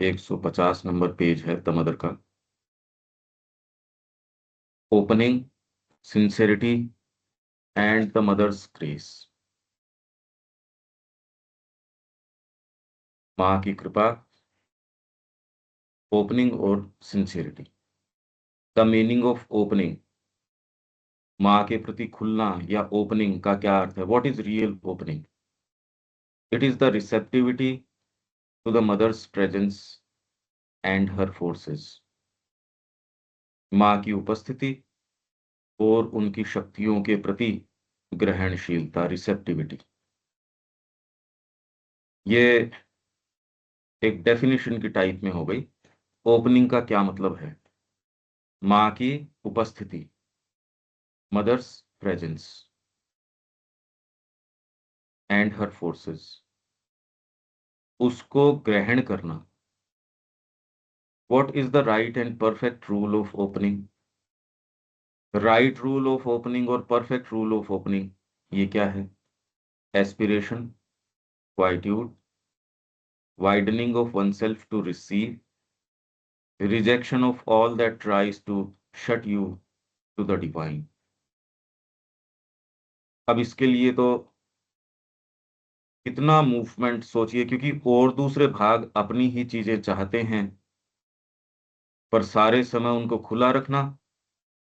150 number page है the mother का। Opening, sincerity and the mother's grace. माँ की कृपा, ओपनिंग और sincerity. The meaning of opening, माँ के प्रति खुलना या ओपनिंग का क्या अर्थ है? What is real opening? It is the receptivity to the mother's presence and her forces. माँ की उपस्थिति और उनकी शक्तियों के प्रति ग्रहणशीलता, रिसेप्टिविटी। ये एक डेफिनेशन की टाइप में हो गई। ओपनिंग का क्या मतलब है? माँ की उपस्थिति, mother's presence and her forces, उसको ग्रहण करना। What is the right and perfect rule of opening? Right rule of opening और परफेक्ट रूल ऑफ ओपनिंग ये क्या है? Aspiration, quietude, widening of oneself to receive, rejection of all that tries to shut you to the divine। अब इसके लिए तो कितना movement सोचिए, क्योंकि और दूसरे भाग अपनी ही चीजें चाहते हैं, पर सारे समय उनको खुला रखना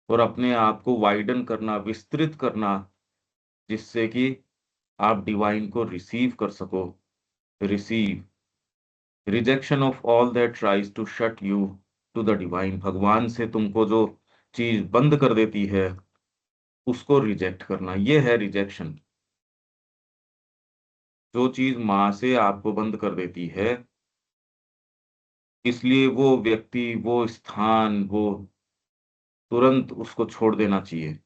और अपने आप को वाइडन करना, विस्तृत करना, जिससे कि आप डिवाइन को रिसीव कर सको। Receive, rejection of all that tries to shut you to the divine. भगवान से तुमको जो चीज बंद कर देती है उसको रिजेक्ट करना, ये है रिजेक्शन। जो चीज माँ से आपको बंद कर देती है, इसलिए वो व्यक्ति, वो स्थान, वो तुरंत उसको छोड़ देना चाहिए।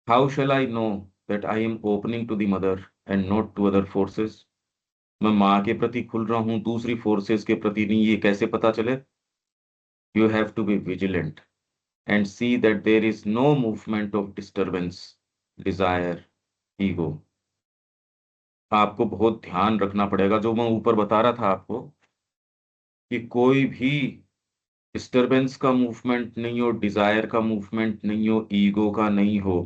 How shall I know that I am opening to the mother and not to other forces? मैं माँ के प्रति खुल रहा हूँ, दूसरी फोर्सेस के प्रति नहीं, ये कैसे पता चले? You have to be vigilant and see that there is no movement of disturbance, desire, ego. आपको बहुत ध्यान रखना पड़ेगा, जो मैं ऊपर बता रहा था आपको, कि कोई भी डिस्टरबेंस का मूवमेंट नहीं हो, डिजायर का मूवमेंट नहीं हो, ईगो का नहीं हो।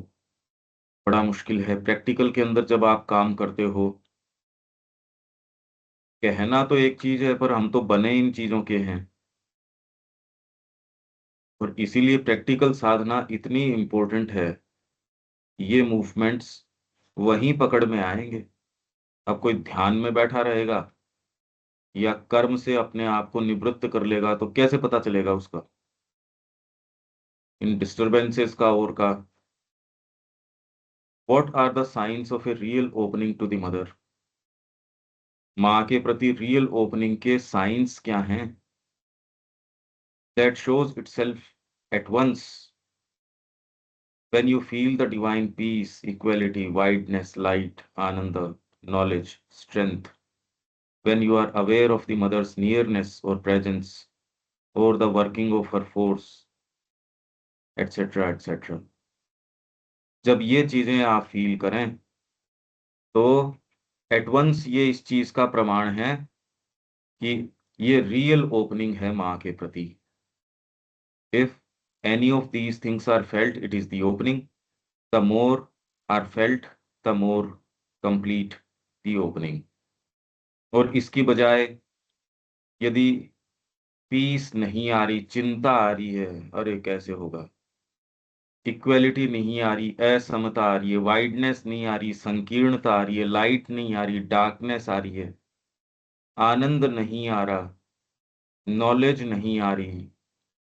बड़ा मुश्किल है प्रैक्टिकल के अंदर जब आप काम करते हो। कहना तो एक चीज है, पर हम तो बने इन चीजों के हैं, और इसीलिए प्रैक्टिकल साधना इतनी इंपॉर्टेंट है। ये मूवमेंट्स वहीं पकड़ में आएंगे। अब कोई ध्यान में बैठा रहेगा या कर्म से अपने आप को निवृत्त कर लेगा, तो कैसे पता चलेगा उसका, इन डिस्टरबेंसेस का और का? What are the signs of a real opening to the mother? माँ के प्रति रियल ओपनिंग के साइंस क्या हैं? That shows itself at once when you feel the divine peace, equality, wideness, light, ananda, knowledge, strength, when you are aware of the mother's nearness or presence, or the working of her force, etc., etc. जब ये चीजें आप feel करें, तो eight once ये इस चीज का प्रमाण है कि ये रियल ओपनिंग है माँ के प्रति। If any of these things are felt, it is the opening. The more are felt, the more complete the opening. और इसकी बजाय यदि पीस नहीं आ रही, चिंता आ रही है, अरे कैसे होगा? इक्वेलिटी नहीं आ रही, असमता आ रही है, वाइडनेस नहीं आ रही, संकीर्णता आ रही है, लाइट नहीं आ रही, डार्कनेस आ रही है, आनंद नहीं आ रहा, नॉलेज नहीं आ रही,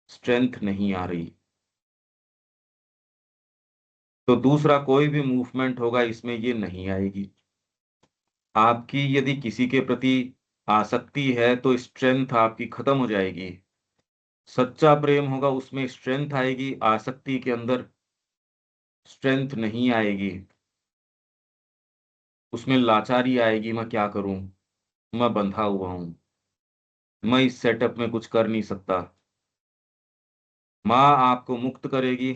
स्ट्रेंथ नहीं आ रही, तो दूसरा कोई भी मूवमेंट होगा इसमें ये नहीं आएगी। आपकी यदि किसी के प्रति आसक्ति है तो स्ट्रेंथ आपकी खत्म हो जाएगी। सच्चा प्रेम होगा उसमें स्ट्रेंथ आएगी, आसक्ति के अंदर स्ट्रेंथ नहीं आएगी। उसमें लाचारी आएगी, मैं क्या करूं, मैं बंधा हुआ हूं, मैं इस सेटअप में कुछ कर नहीं सकता। माँ आपको मुक्त करेगी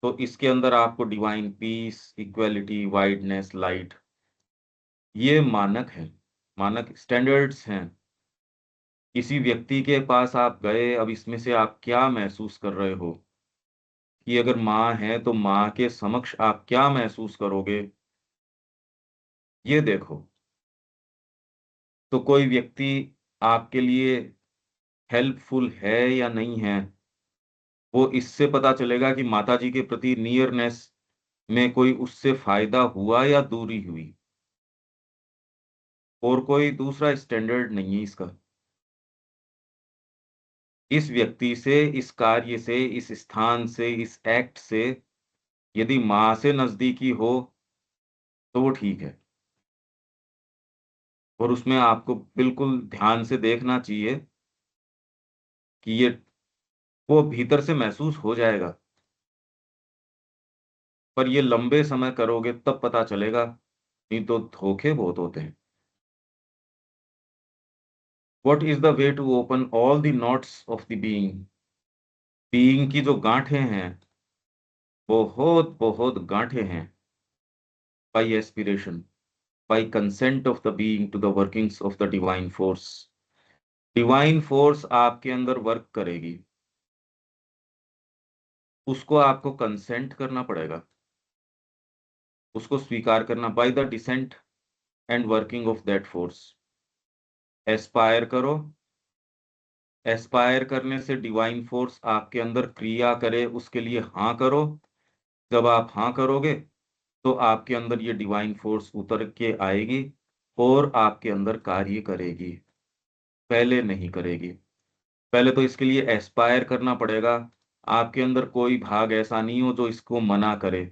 तो इसके अंदर आपको divine peace, equality, wideness, light ये मानक है, मानक स्टैंडर्ड्स हैं। किसी व्यक्ति के पास आप गए, अब इसमें से आप क्या महसूस कर रहे हो कि अगर माँ है तो माँ के समक्ष आप क्या महसूस करोगे, ये देखो। तो कोई व्यक्ति आपके लिए हेल्पफुल है या नहीं है, वो इससे पता चलेगा कि माताजी के प्रति नियरनेस में कोई उससे फायदा हुआ या दूरी हुई। और कोई दूसरा स्टैंडर्ड नहीं है इसका। इस व्यक्ति से, इस कार्य से, इस स्थान से, इस एक्ट से यदि माँ से नजदीकी हो तो वो ठीक है। और उसमें आपको बिल्कुल ध्यान से देखना चाहिए कि ये वो भीतर से महसूस हो जाएगा। पर ये लंबे समय करोगे तब पता चलेगा, नहीं तो धोखे बहुत होते हैं। What is the way to open all the knots of the being? Being की जो गांठें हैं, बहुत बहुत गांठें हैं। By aspiration, by consent of the being to the workings of the divine force. Divine force आपके अंदर वर्क करेगी, उसको आपको कंसेंट करना पड़ेगा, उसको स्वीकार करना, by the descent and working of that force. Aspire करो। एस्पायर करने से डिवाइन फोर्स आपके अंदर क्रिया करे, उसके लिए हाँ करो। जब आप हाँ करोगे तो आपके अंदर ये डिवाइन फोर्स उतर के आएगी और आपके अंदर कार्य करेगी। पहले नहीं करेगी। पहले तो इसके लिए एस्पायर करना पड़ेगा। आपके अंदर कोई भाग ऐसा नहीं हो जो इसको मना करे।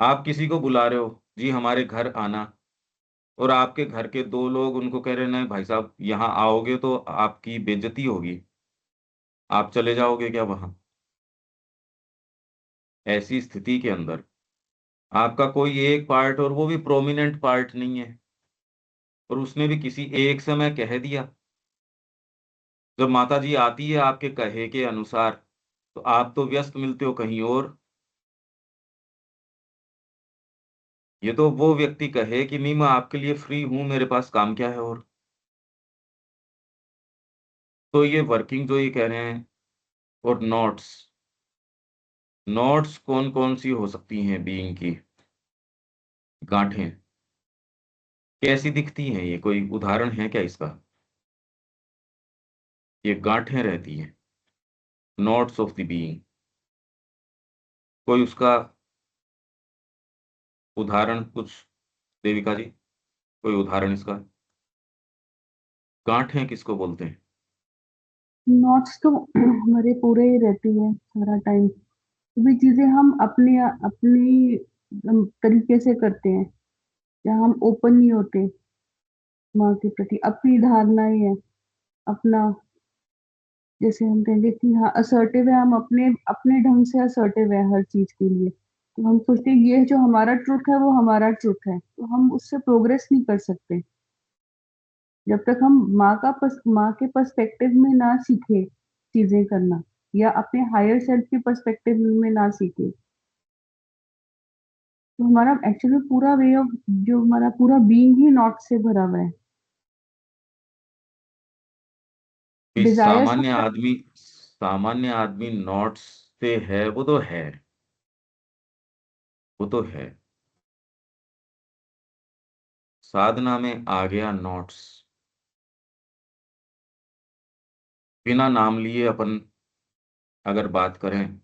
आप किसी को बुला रहे हो, जी हमारे घर आना, और आपके घर के दो लोग उनको कह रहे हैं, नहीं भाई साहब यहाँ आओगे तो आपकी बेइज्जती होगी, आप चले जाओगे क्या वहां? ऐसी स्थिति के अंदर आपका कोई एक पार्ट, और वो भी प्रोमिनेंट पार्ट नहीं है, और उसने भी किसी एक समय कह दिया। जब माता जी आती है आपके कहे के अनुसार, तो आप तो व्यस्त मिलते हो कहीं और। ये तो वो व्यक्ति कहे कि नहीं मैं आपके लिए फ्री हूं, मेरे पास काम क्या है और। तो ये वर्किंग जो ये कह रहे हैं, और नोट्स, नोट्स कौन कौन सी हो सकती हैं बीइंग की? गांठें कैसी दिखती हैं, ये कोई उदाहरण है क्या इसका? ये गांठें रहती हैं, नोट्स ऑफ द बीइंग। कोई उसका उदाहरण कुछ, देविका जी, कोई उदाहरण इसका? गांठें किसको बोलते हैं? नोट्स तो हमारे पूरे ही रहती है सारा टाइम। भी चीजें हम अपने अपनी तरीके से करते हैं, जहाँ हम ओपन नहीं होते माँ के प्रति, अपनी धारणा ही है अपना। जैसे हम कहेंगे कि हाँ असर्टिव है, हम अपने अपने ढंग से असर्टिव है हर चीज के लिए, तो हम सोचते हैं ये जो हमारा ट्रुथ है वो हमारा ट्रुथ है, तो हम उससे प्रोग्रेस नहीं कर सकते जब तक हम माँ के पर्सपेक्टिव में ना सीखे चीजें करना, या अपने हायर सेल्फ के पर्सपेक्टिव में ना सीखे। तो हमारा एक्चुअली पूरा वे ऑफ, जो हमारा पूरा बीइंग ही नॉट से भरा हुआ है। कि डिजायर्स सामान्य आदमी नोट्स से है, वो तो है, वो तो है। साधना में आ गया नोट्स। बिना नाम लिए अपन अगर बात करें,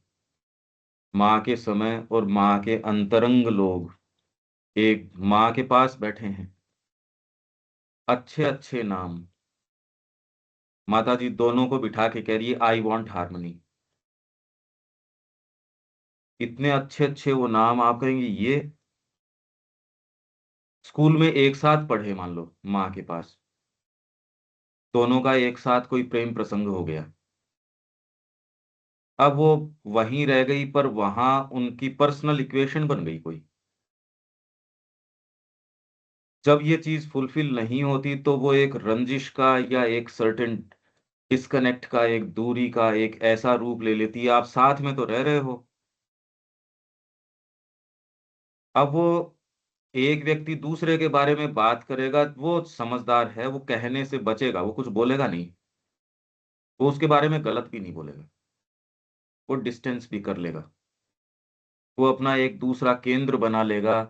माँ के समय और माँ के अंतरंग लोग एक माँ के पास बैठे हैं, अच्छे अच्छे नाम। माता जी दोनों को बिठा के कह रही है आई वॉन्ट हारमोनी। इतने अच्छे अच्छे वो नाम, आप कहेंगे ये स्कूल में एक साथ पढ़े, मान लो माँ के पास, दोनों का एक साथ कोई प्रेम प्रसंग हो गया। अब वो वहीं रह गई, पर वहां उनकी पर्सनल इक्वेशन बन गई कोई। जब ये चीज फुलफिल नहीं होती तो वो एक रंजिश का या एक सर्टेन डिस्कनेक्ट का, एक दूरी का एक ऐसा रूप ले लेती है। आप साथ में तो रह रहे हो, अब वो एक व्यक्ति दूसरे के बारे में बात करेगा, वो समझदार है, वो कहने से बचेगा, वो कुछ बोलेगा नहीं, वो उसके बारे में गलत भी नहीं बोलेगा, वो डिस्टेंस भी कर लेगा, वो अपना एक दूसरा केंद्र बना लेगा,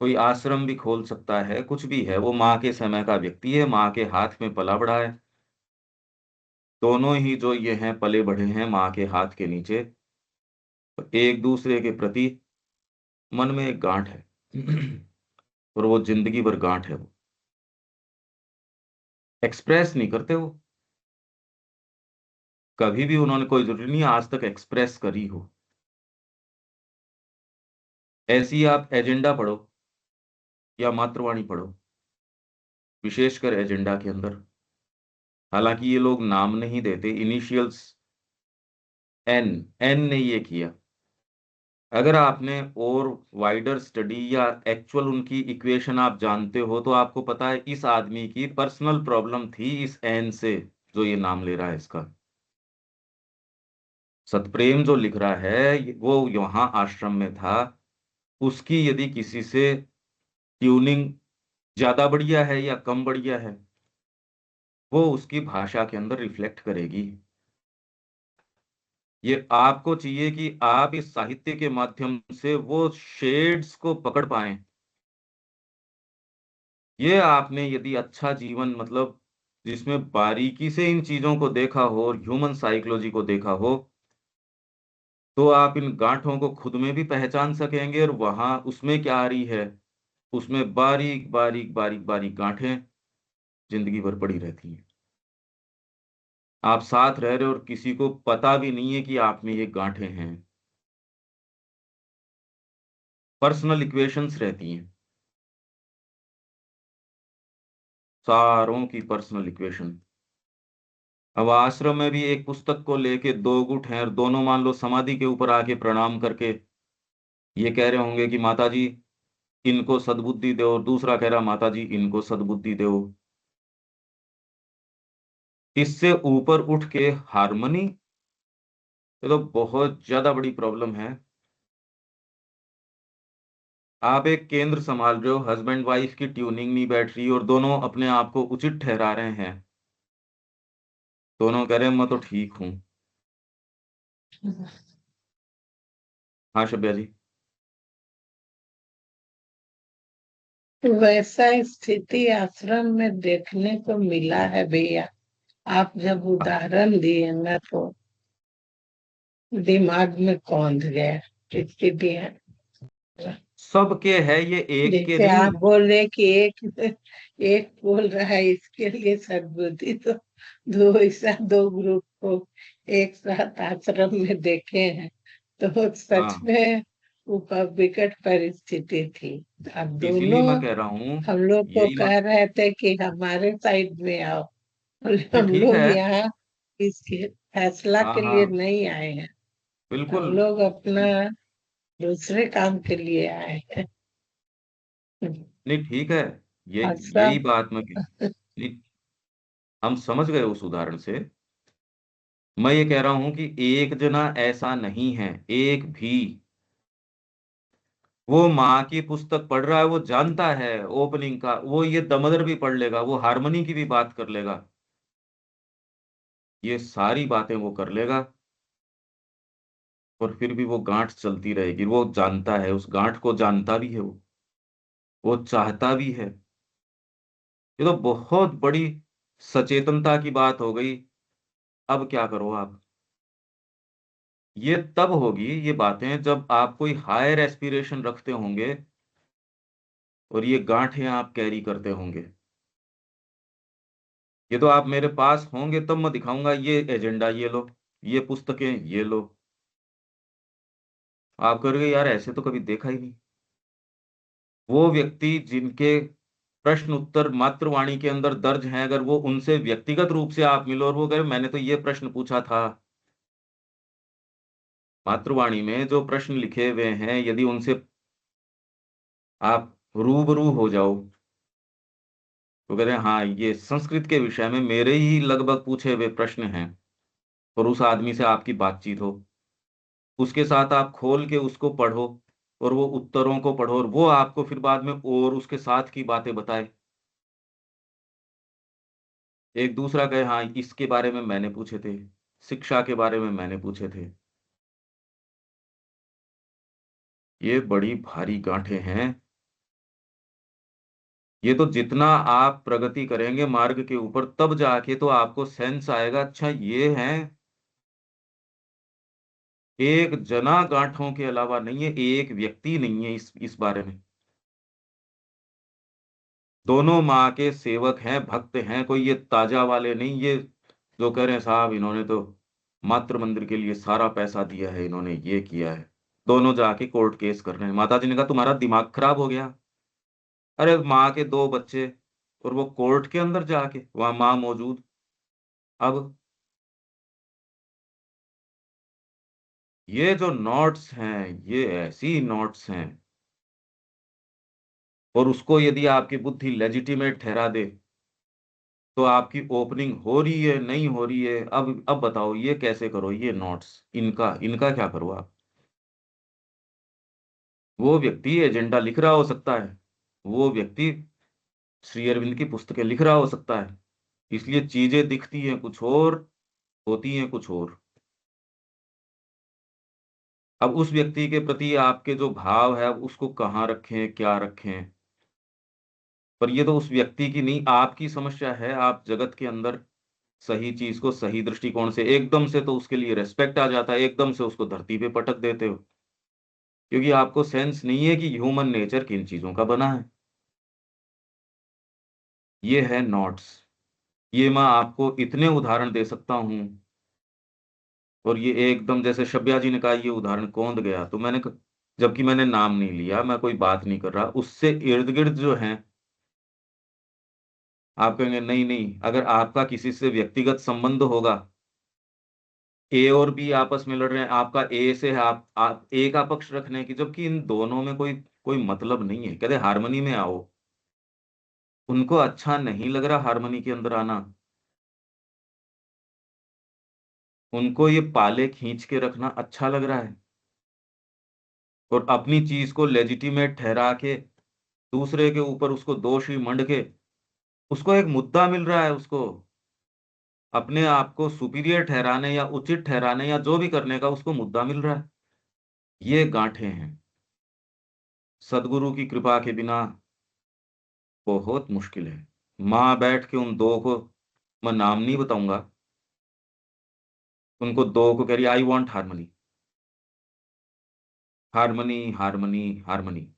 कोई आश्रम भी खोल सकता है, कुछ भी है। वो माँ के समय का व्यक्ति है, माँ के हाथ में पला बढ़ा है। दोनों ही जो ये हैं पले बढ़े हैं माँ के हाथ के नीचे, तो एक दूसरे के प्रति मन में एक गांठ है। और वो जिंदगी भर गांठ है, वो एक्सप्रेस नहीं करते वो, कभी भी उन्होंने कोई जरूरी नहीं आज तक एक्सप्रेस करी हो। ऐसी आप एजेंडा पढ़ो या मातृवाणी पढ़ो, विशेषकर एजेंडा के अंदर, हालांकि ये लोग नाम नहीं देते, इनिशियल्स एन, एन ने ये किया। अगर आपने और वाइडर स्टडी या एक्चुअल उनकी इक्वेशन आप जानते हो, तो आपको पता है इस आदमी की पर्सनल प्रॉब्लम थी इस एन से, जो ये नाम ले रहा है इसका। सतप्रेम जो लिख रहा है वो वहां आश्रम में था, उसकी यदि किसी से ट्यूनिंग ज्यादा बढ़िया है या कम बढ़िया है, वो उसकी भाषा के अंदर रिफ्लेक्ट करेगी। ये आपको चाहिए कि आप इस साहित्य के माध्यम से वो शेड्स को पकड़ पाएं। ये आपने यदि अच्छा जीवन, मतलब जिसमें बारीकी से इन चीजों को देखा हो और ह्यूमन साइकोलॉजी को देखा हो, तो आप इन गांठों को खुद में भी पहचान सकेंगे, और वहां उसमें क्या आ रही है, उसमें बारीक बारीक बारीक बारीक गांठें जिंदगी भर पड़ी रहती हैं। आप साथ रह रहे हो और किसी को पता भी नहीं है कि आप में ये गांठें हैं। पर्सनल इक्वेशंस रहती हैं, सारों की पर्सनल इक्वेशन। अब आश्रम में भी एक पुस्तक को लेके दो गुट हैं, और दोनों मान लो समाधि के ऊपर आके प्रणाम करके ये कह रहे होंगे कि माता जी इनको सद्बुद्धि दो, और दूसरा कह रहा माता जी इनको सद्बुद्धि दो। इससे ऊपर उठ के हारमोनी, ये तो बहुत ज्यादा बड़ी प्रॉब्लम है। आप एक केंद्र संभाल रहे हो, हस्बैंड वाइफ की ट्यूनिंग नहीं बैठ रही, और दोनों अपने आप को उचित ठहरा रहे हैं, दोनों कह रहे हैं मैं तो ठीक हूं। हाँ शब्या जी। वैसा स्थिति आश्रम में देखने को मिला है भैया। आप जब उदाहरण दिए ना तो दिमाग में कौंध गया स्थितियां। सबके है ये, एक के जैसे नहीं। आप बोल रहे कि एक एक बोल रहा है इसके लिए सद्बुद्धि, तो दो ऐसा दो ग्रुप को एक साथ आश्रम में देखे हैं, तो सच हाँ, में वो विकट परिस्थिति थी। अब इसीलिए दोनों मैं कह रहा हूँ, हम लोग को यही कह बात। रहे थे कि हमारे साइड में आओ, और नहीं हम ठीक है। लोग यहाँ इसके फैसला हाँ के लिए हाँ, नहीं आए हैं। हम बिल्कुल। लोग अपना दूसरे काम के लिए आए हैं। नहीं ठीक है, ये और यही सब बात मैं नहीं, हम समझ गए उस उदाहरण से। मैं ये कह रहा हूं कि एक जना ऐसा नहीं है, एक भी। वो माँ की पुस्तक पढ़ रहा है, वो जानता है ओपनिंग का, वो ये दमदर भी पढ़ लेगा, वो हारमोनी की भी बात कर लेगा, ये सारी बातें वो कर लेगा, और फिर भी वो गांठ चलती रहेगी। वो जानता है, उस गांठ को जानता भी है वो चाहता भी है। ये तो बहुत बड़ी सचेतनता की बात हो गई। अब क्या करो आप, ये तब होगी ये बातें जब आप कोई हायर एस्पिरेशन रखते होंगे, और ये गांठें आप कैरी करते होंगे। ये तो आप मेरे पास होंगे तब मैं दिखाऊंगा, ये एजेंडा ये लो, ये पुस्तकें ये लो। आप कहोगे यार ऐसे तो कभी देखा ही नहीं। वो व्यक्ति जिनके प्रश्न उत्तर मातृवाणी के अंदर दर्ज हैं, अगर वो उनसे व्यक्तिगत रूप से आप मिलो और वो कहे मैंने तो ये प्रश्न पूछा था, मातृवाणी में जो प्रश्न लिखे हुए हैं, यदि उनसे आप रूबरू हो जाओ, तो कहते हैं हाँ ये संस्कृत के विषय में मेरे ही लगभग पूछे हुए प्रश्न हैं, और उस आदमी से आपकी बातचीत हो, उसके साथ आप खोल के उसको पढ़ो, और वो उत्तरों को पढ़ो और वो आपको फिर बाद में और उसके साथ की बातें बताए। एक दूसरा कहे हाँ इसके बारे में मैंने पूछे थे, शिक्षा के बारे में मैंने पूछे थे। ये बड़ी भारी गांठें हैं। ये तो जितना आप प्रगति करेंगे मार्ग के ऊपर तब जाके तो आपको सेंस आएगा, अच्छा ये है। एक जना गांठों के अलावा नहीं है, एक व्यक्ति नहीं है इस बारे में। दोनों माँ के सेवक हैं, भक्त हैं, कोई ये ताजा वाले नहीं। ये जो कह रहे हैं साहब इन्होंने तो मातृ मंदिर के लिए सारा पैसा दिया है, इन्होंने ये किया है, दोनों जाके कोर्ट केस कर रहे हैं। माता जी ने कहा तुम्हारा दिमाग खराब हो गया। अरे माँ के दो बच्चे और वो कोर्ट के अंदर जाके वहां माँ मौजूद। अब ये जो नोट्स हैं ये ऐसी नोट्स हैं, और उसको यदि आपकी बुद्धि लेजिटिमेट ठहरा दे तो आपकी ओपनिंग हो रही है नहीं हो रही है, अब बताओ ये कैसे करो, ये नोट्स इनका इनका क्या करो आप। वो व्यक्ति एजेंडा लिख रहा हो सकता है, वो व्यक्ति श्री अरविंद की पुस्तकें लिख रहा हो सकता है, इसलिए चीजें दिखती हैं कुछ और, होती हैं कुछ और। अब उस व्यक्ति के प्रति आपके जो भाव है अब उसको कहाँ रखें क्या रखें, पर ये तो उस व्यक्ति की नहीं आपकी समस्या है। आप जगत के अंदर सही चीज को सही दृष्टिकोण से एकदम से तो उसके लिए रेस्पेक्ट आ जाता है, एकदम से उसको धरती पे पटक देते हो, क्योंकि आपको सेंस नहीं है कि ह्यूमन नेचर किन चीजों का बना है। ये है नॉट्स। ये मैं आपको इतने उदाहरण दे सकता हूं, और ये एकदम जैसे शब्या जी ने कहा ये उदाहरण कौंध गया, तो जबकि मैंने नाम नहीं लिया, मैं कोई बात नहीं कर रहा, उससे इर्द गिर्द जो है आप कहेंगे नहीं नहीं, अगर आपका किसी से व्यक्तिगत संबंध होगा, ए और बी आपस में लड़ रहे हैं, आपका ए से है, आप ए का पक्ष रखने की, जबकि इन दोनों में कोई कोई मतलब नहीं है, कहते हारमोनी में आओ। उनको अच्छा नहीं लग रहा हारमोनी के अंदर आना, उनको ये पाले खींच के रखना अच्छा लग रहा है, और अपनी चीज को लेजिटिमेट ठहरा के दूसरे के ऊपर उसको दोषी मंड के उसको एक मुद्दा मिल रहा है, उसको अपने आप को सुपीरियर ठहराने या उचित ठहराने या जो भी करने का उसको मुद्दा मिल रहा है। ये गांठें हैं। सदगुरु की कृपा के बिना बहुत मुश्किल है। माँ बैठ के उन दो को, मैं नाम नहीं बताऊंगा, उनको दो को कह रही I want harmony, harmony harmony harmony.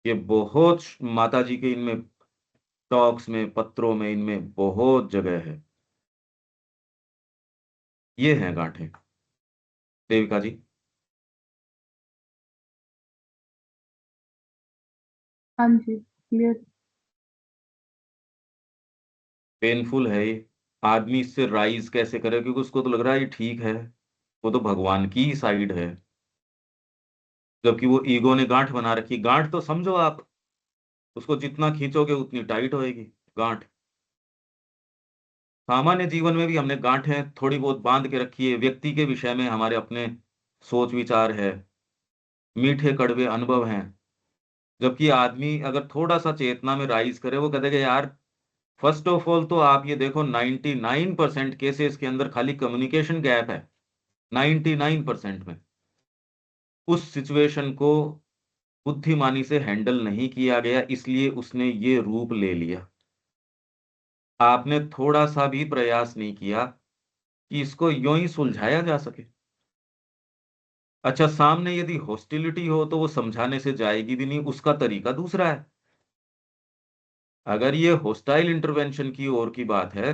ये बहुत माता जी के इनमें टॉक्स में पत्रों में इनमें बहुत जगह है। ये है गांठें। देविका जी। हाँ जी, क्लियर। पेनफुल है ये। आदमी इससे राइज कैसे करे, क्योंकि उसको तो लग रहा है ये ठीक है, वो तो भगवान की ही साइड है, जबकि वो ईगो ने गांठ बना रखी। गांठ तो समझो आप, उसको जितना खींचोगे उतनी टाइट होएगी गांठ। सामान्य जीवन में भी हमने गांठें थोड़ी बहुत बांध के रखी है, व्यक्ति के विषय में हमारे अपने सोच विचार है, मीठे कड़वे अनुभव हैं। जबकि आदमी अगर थोड़ा सा चेतना में राइज करे, वो कहेगा यार फर्स्ट ऑफ ऑल तो आप ये देखो 99% केसेस के अंदर खाली कम्युनिकेशन गैप है, 99% में। उस सिचुएशन को बुद्धिमानी से हैंडल नहीं किया गया, इसलिए उसने ये रूप ले लिया। आपने थोड़ा सा भी प्रयास नहीं किया कि इसको यूं ही सुलझाया जा सके। अच्छा सामने यदि हॉस्टिलिटी हो तो वो समझाने से जाएगी भी नहीं, उसका तरीका दूसरा है। अगर ये हॉस्टाइल इंटरवेंशन की ओर की बात है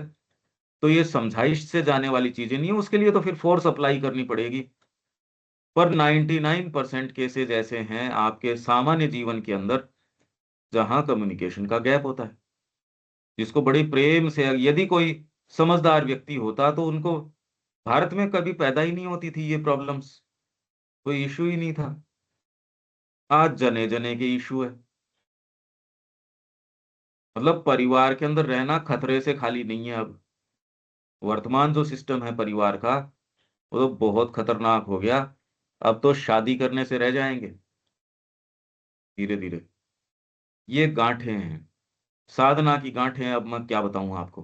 तो ये समझाइश से जाने वाली चीजें नहीं है, उसके लिए तो फिर फोर्स अप्लाई करनी पड़ेगी। पर 99% केसेस ऐसे हैं आपके सामान्य जीवन के अंदर जहां कम्युनिकेशन का गैप होता है, जिसको बड़े प्रेम से यदि कोई समझदार व्यक्ति होता तो उनको भारत में कभी पैदा ही नहीं होती थी ये प्रॉब्लम्स, कोई इशू ही नहीं था। आज जने जने के इशू है। मतलब परिवार के अंदर रहना खतरे से खाली नहीं है अब। वर्तमान जो सिस्टम है परिवार का वो तो बहुत खतरनाक हो गया। अब तो शादी करने से रह जाएंगे धीरे धीरे। ये गांठें हैं, साधना की गांठें हैं, अब मैं क्या बताऊं आपको।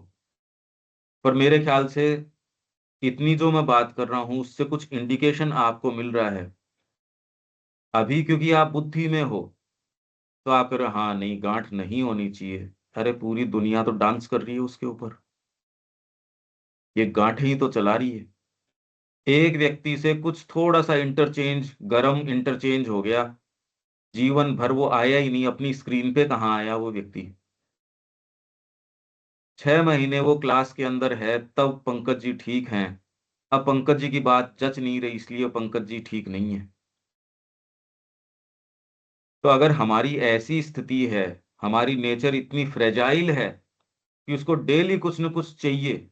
पर मेरे ख्याल से इतनी जो मैं बात कर रहा हूं उससे कुछ इंडिकेशन आपको मिल रहा है अभी, क्योंकि आप बुद्धि में हो तो आप कह रहे हो, हाँ नहीं गांठ नहीं होनी चाहिए। अरे पूरी दुनिया तो डांस कर रही है उसके ऊपर, ये गांठें ही तो चला रही है। एक व्यक्ति से कुछ थोड़ा सा इंटरचेंज, गरम इंटरचेंज हो गया, जीवन भर वो आया ही नहीं, अपनी स्क्रीन पे कहाँ आया वो व्यक्ति। 6 महीने वो क्लास के अंदर है तब पंकज जी ठीक हैं। अब पंकज जी की बात जच नहीं रही इसलिए पंकज जी ठीक नहीं है। तो अगर हमारी ऐसी स्थिति है, हमारी नेचर इतनी फ्रेजाइल है कि उसको डेली कुछ न कुछ चाहिए,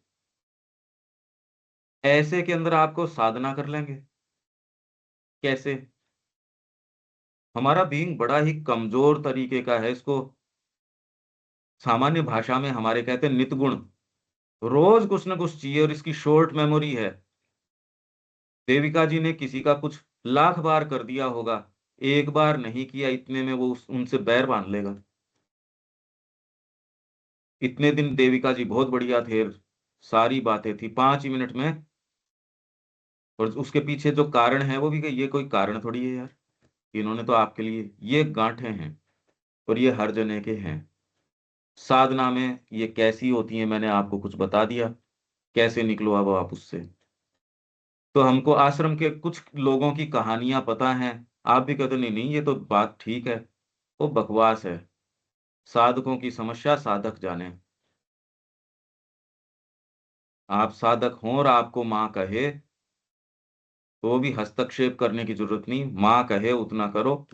ऐसे के अंदर आपको साधना कर लेंगे कैसे? हमारा बीइंग बड़ा ही कमजोर तरीके का है, इसको सामान्य भाषा में हमारे कहते हैं नितगुण। रोज कुछ न कुछ चाहिए और इसकी शॉर्ट मेमोरी है। देविका जी ने किसी का कुछ लाख बार कर दिया होगा, एक बार नहीं किया इतने में वो उनसे बैर बांध लेगा। इतने दिन देविका जी बहुत बढ़िया थे, सारी बातें थी 5 ही मिनट में। और उसके पीछे जो कारण है वो भी कि ये कोई कारण थोड़ी है यार, इन्होंने तो आपके लिए, ये गांठें हैं और ये हर जने के हैं। साधना में ये कैसी होती है मैंने आपको कुछ बता दिया, कैसे निकलो अब आप उससे। तो हमको आश्रम के कुछ लोगों की कहानियां पता हैं, आप भी कहते नहीं नहीं ये तो बात ठीक है, वो बकवास है। साधकों की समस्या साधक जाने। आप साधक हों और आपको माँ कहे तो भी हस्तक्षेप करने की जरूरत नहीं, माँ कहे उतना करो।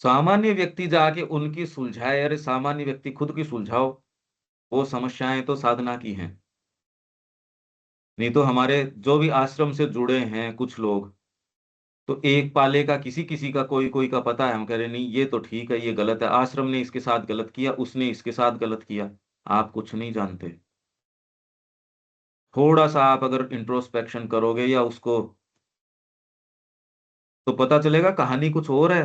सामान्य व्यक्ति जाके उनकी सुलझाए, अरे सामान्य व्यक्ति खुद की सुलझाओ, वो समस्याएं तो साधना की हैं। नहीं तो हमारे जो भी आश्रम से जुड़े हैं कुछ लोग, तो एक पाले का किसी किसी का कोई कोई का पता है, हम कह रहे नहीं ये तो ठीक है, ये गलत है, आश्रम ने इसके साथ गलत किया, उसने इसके साथ गलत किया। आप कुछ नहीं जानते। थोड़ा सा आप अगर इंट्रोस्पेक्शन करोगे या उसको, तो पता चलेगा कहानी कुछ और है।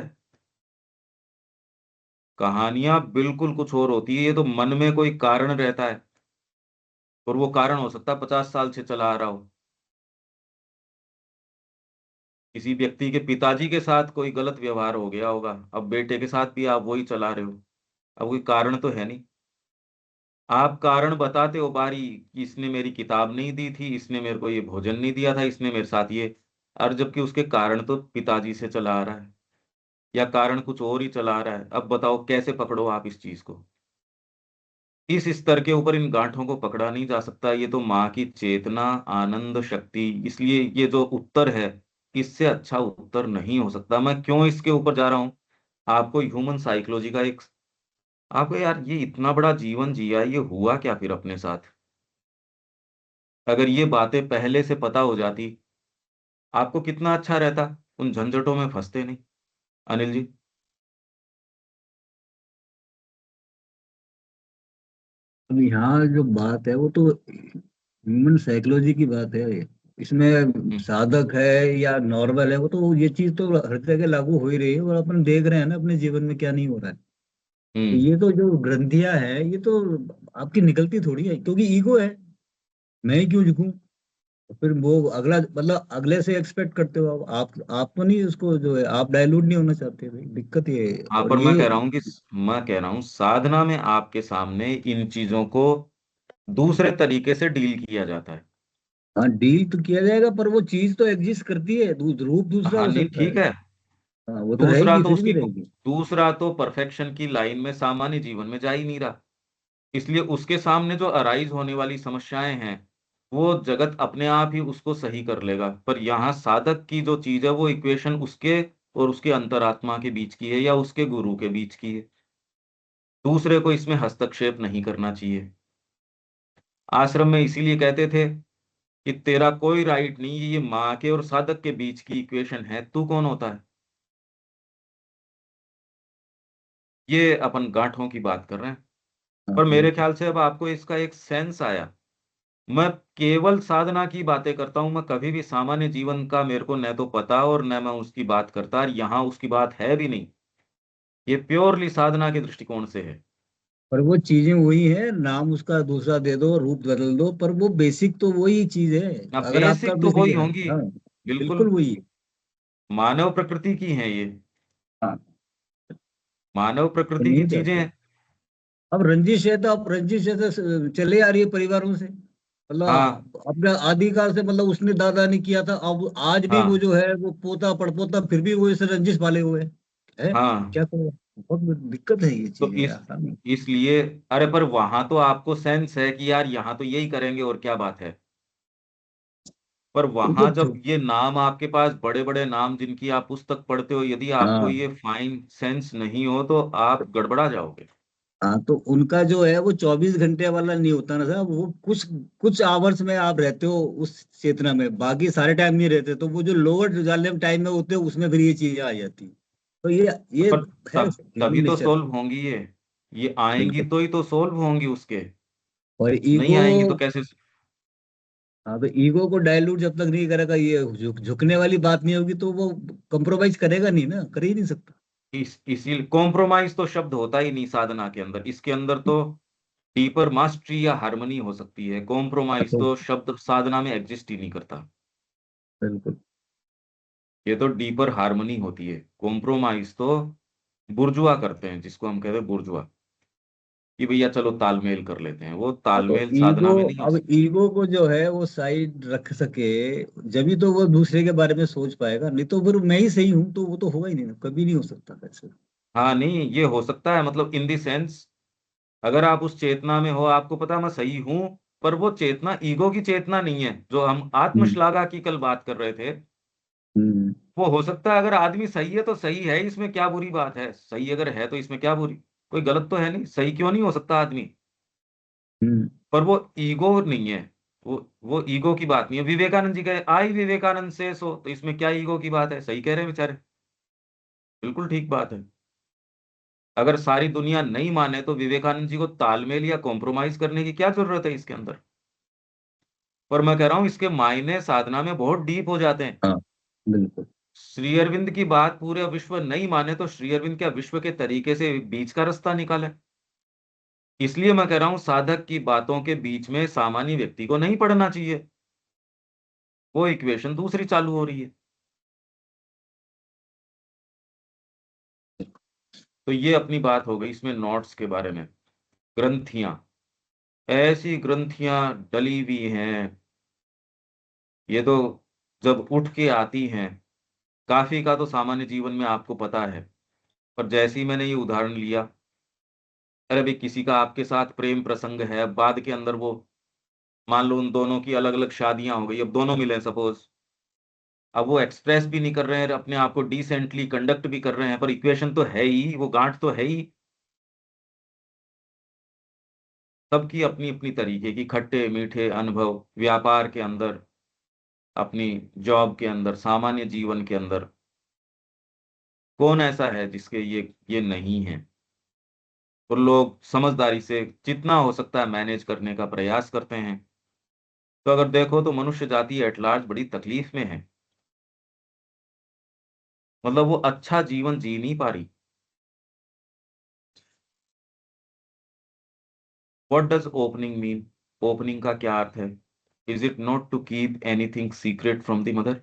कहानियां बिल्कुल कुछ और होती है, ये तो मन में कोई कारण रहता है और वो कारण हो सकता है 50 साल से चला आ रहा हो। किसी व्यक्ति के पिताजी के साथ कोई गलत व्यवहार हो गया होगा, अब बेटे के साथ भी आप वही चला रहे हो। अब कोई कारण तो है नहीं। आप कारण बताते हो बारी कि इसने मेरी किताब नहीं दी थी, इसने मेरे को ये भोजन नहीं दिया था, इसने मेरे साथ ये, और जबकि उसके कारण तो पिताजी से चला आ रहा है या कारण कुछ और ही चला आ रहा है। अब बताओ कैसे पकड़ो आप इस चीज को। इस स्तर के ऊपर इन गांठों को पकड़ा नहीं जा सकता, ये तो माँ की चेतना, आनंद शक्ति। इसलिए ये जो उत्तर है, इससे अच्छा उत्तर नहीं हो सकता। मैं क्यों इसके ऊपर जा रहा हूं, आपको ह्यूमन साइकोलॉजी का एक, आपको यार ये इतना बड़ा जीवन जिया, ये हुआ क्या फिर अपने साथ। अगर ये बातें पहले से पता हो जाती, आपको कितना अच्छा रहता, उन झंझटों में फंसते नहीं। अनिल जी। अब यहाँ जो बात है वो तो ह्यूमन साइकोलॉजी की बात है। इसमें हम्म। साधक है या नॉर्मल है, वो तो ये चीज तो हर जगह लागू हो ही रही है और अपन देख रहे हैं ना अपने जीवन में क्या नहीं हो रहा है। तो हम्म। ये तो जो ग्रंथियां है ये तो आपकी निकलती थोड़ी है, क्योंकि ईगो है, मैं ही क्यों झुकूं। तो फिर वो अगला मतलब अगले से एक्सपेक्ट करते हो आप तो नहीं, उसको जो है आप डाइल्यूट नहीं होना चाहते भाई, दिक्कत ये है। हाँ और पर मैं ये कह रहा हूँ कि, मैं कह रहा हूँ साधना में आपके सामने इन चीजों को दूसरे तरीके से डील किया जाता है। हाँ डील तो किया जाएगा, पर वो चीज तो एग्जिस्ट करती है, रूप दूसरा हाँ हो नहीं सकता ठीक है। है। हाँ वो तो दूसरा रहेगी, तो फिर भी उसकी, रहेगी। दूसरा तो परफेक्शन की लाइन में सामान्य जीवन में जा ही नहीं रहा, इसलिए उसके सामने जो अराइज होने वाली समस्याएं हैं, वो जगत अपने आप ही उसको सही कर लेगा। पर यहाँ साधक की जो चीज है वो इक्वेशन उसके और उसके अंतरात्मा के बीच की है या उसके गुरु के बीच की है। दूसरे को इसमें हस्तक्षेप नहीं करना चाहिए। आश्रम में इसीलिए कहते थे कि तेरा कोई राइट नहीं, ये माँ के और साधक के बीच की इक्वेशन है, तू कौन होता है। ये अपन गांठों की बात कर रहे हैं। हाँ पर ये मेरे तो ख्याल से अब आपको इसका एक सेंस आया मैं केवल साधना की बातें करता हूं, मैं कभी भी सामान्य जीवन का मेरे को न तो पता और न मैं उसकी बात करता, और यहाँ उसकी बात है भी नहीं। ये प्योरली साधना के दृष्टिकोण से है। पर वो चीजें वही है, नाम उसका दूसरा दे दो, रूप बदल दो, पर वो बेसिक तो वही चीज है। अब अगर आपका बेसिक तो बेसिक वही है, होंगी। हाँ, बिल्कुल। बिल्कुल वही है। मानव प्रकृति की है ये, हाँ, मानव तो प्रकृति की नहीं चीजें करते। हैं। अब रंजिश है तो अब रंजिश है तो चले आ रही है परिवारों से, हाँ मतलब अपने आदिकाल से, मतलब उसने दादा ने किया था, अब आज भी वो हाँ जो है वो पोता पड़पोता फिर भी वो इसे रंजिश पाले हुए है। हाँ। क्या करो, बहुत दिक्कत है ये तो चीजें, आसान नहीं। इसलिए, अरे पर वहां तो आपको सेंस है कि यार यहाँ तो यही करेंगे और क्या बात है। पर उनको वहां जब ये नाम आपके पास, बड़े बड़े नाम जिनकी आप पुस्तक पढ़ते हो, यदि आपको हाँ ये फाइन सेंस नहीं हो तो आप गड़बड़ा जाओगे। हाँ, तो उनका जो है वो 24 घंटे वाला नहीं होता ना साहब, वो कुछ कुछ आवर्स में आप रहते हो उस चेतना में, बाकी सारे टाइम नहीं रहते, तो वो जो लोअर वाले टाइम में होते हो उसमें फिर ये चीजें आ जाती हैं। तो ये पर है तब ह्यूमन तभी तो नेचर। सोल्व होंगी ये आएंगी बिल्कुल। तो ही तो सोल्व होंगी उसके। और नहीं ईगो, आएंगी तो कैसे। हाँ, तो ईगो को डाइल्यूट जब तक नहीं करेगा, ये झुकने वाली बात नहीं होगी, तो वो कंप्रोमाइज करेगा नहीं ना, कर ही नहीं सकता। इसीलिए कॉम्प्रोमाइज तो शब्द होता ही नहीं साधना के अंदर, इसके अंदर तो डीपर मास्टरी या हार्मनी हो सकती है। हाँ, कॉम्प्रोमाइज तो तो शब्द साधना में एग्जिस्ट ही नहीं करता। बिल्कुल। ये तो डीपर हार्मनी होती है। कॉम्प्रोमाइज तो बुर्जुआ करते हैं, जिसको हम कहते हैं बुर्जुआ, कि भैया चलो तालमेल कर लेते हैं, वो हाँ, तो तालमेल ईगो, साधना में नहीं हो अब सकता। ईगो को जो है वो साइड रख सके, जभी तो वो दूसरे के बारे में सोच पाएगा, नहीं तो फिर मैं ही सही हूं तो वो तो होगा ही नहीं, कभी नहीं हो सकता ऐसे। हाँ नहीं, ये हो सकता है, मतलब इन दी सेंस, अगर आप उस चेतना में हो, आपको पता मैं सही हूं, पर वो चेतना ईगो की चेतना नहीं है। जो हम हम्म। आत्मश्लाघा की कल बात कर रहे थे, हम्म। वो हो सकता है अगर आदमी सही है तो सही है, इसमें क्या बुरी बात है, सही अगर है तो इसमें क्या बुरी, कोई गलत तो है नहीं, सही क्यों नहीं हो सकता आदमी। हम्म। पर वो ईगो नहीं है। वो ईगो की बात नहीं है। विवेकानंद जी कहे आई विवेकानंद से सो, तो इसमें क्या ईगो की बात है, सही कह रहे हैं बेचारे, बिल्कुल ठीक बात है। अगर सारी दुनिया नहीं माने तो विवेकानंद जी को तालमेल या कॉम्प्रोमाइज करने की क्या जरूरत है इसके अंदर। पर मैं कह रहा हूं इसके मायने साधना में बहुत डीप हो जाते हैं। हाँ, बिल्कुल। श्री अरविंद की बात पूरे विश्व नहीं माने तो श्री अरविंद क्या विश्व के तरीके से बीच का रास्ता निकाले। इसलिए मैं कह रहा हूं साधक की बातों के बीच में सामान्य व्यक्ति को नहीं पढ़ना चाहिए, वो इक्वेशन दूसरी चालू हो रही है। तो ये अपनी बात हो गई इसमें नोट्स के बारे में। ग्रंथियां, ऐसी ग्रंथियां डली हुई हैं, ये तो जब उठ के आती हैं, काफी का तो सामान्य जीवन में आपको पता है। पर जैसे ही मैंने ये उदाहरण लिया, अरे भाई किसी का आपके साथ प्रेम प्रसंग है, बाद के अंदर वो, मान लो उन दोनों की अलग अलग शादियां हो गई, अब दोनों मिले सपोज, अब वो एक्सप्रेस भी नहीं कर रहे हैं अपने आप को डिसेंटली, कंडक्ट भी कर रहे हैं, पर इक्वेशन तो है ही, वो गांठ तो है ही। सबकी अपनी अपनी तरीके की खट्टे मीठे अनुभव, व्यापार के अंदर, अपनी जॉब के अंदर, सामान्य जीवन के अंदर, कौन ऐसा है जिसके ये नहीं है। और लोग समझदारी से जितना हो सकता है मैनेज करने का प्रयास करते हैं। तो अगर देखो तो मनुष्य जाति एट लार्ज बड़ी तकलीफ में है, मतलब वो अच्छा जीवन जी नहीं पा रही। What does opening mean? Opening का क्या अर्थ है? Is it not to keep anything secret from the mother?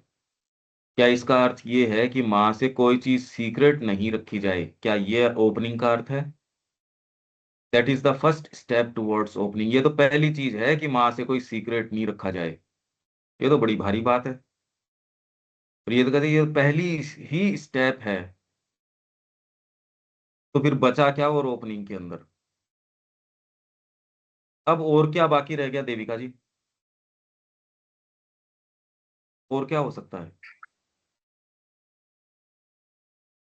क्या इसका अर्थ ये है कि माँ से कोई चीज सीक्रेट नहीं रखी जाए? क्या ये ओपनिंग का अर्थ है? That is the first step towards opening. ये तो पहली चीज है कि माँ से कोई सीक्रेट नहीं रखा जाए। ये तो बड़ी भारी बात है। और ये तो कहते हैं ये पहली ही स्टेप है। तो फिर बचा क्या और ओपनिंग के अंदर? अब और क्या बाकी रह गया देविका जी? और क्या हो सकता है?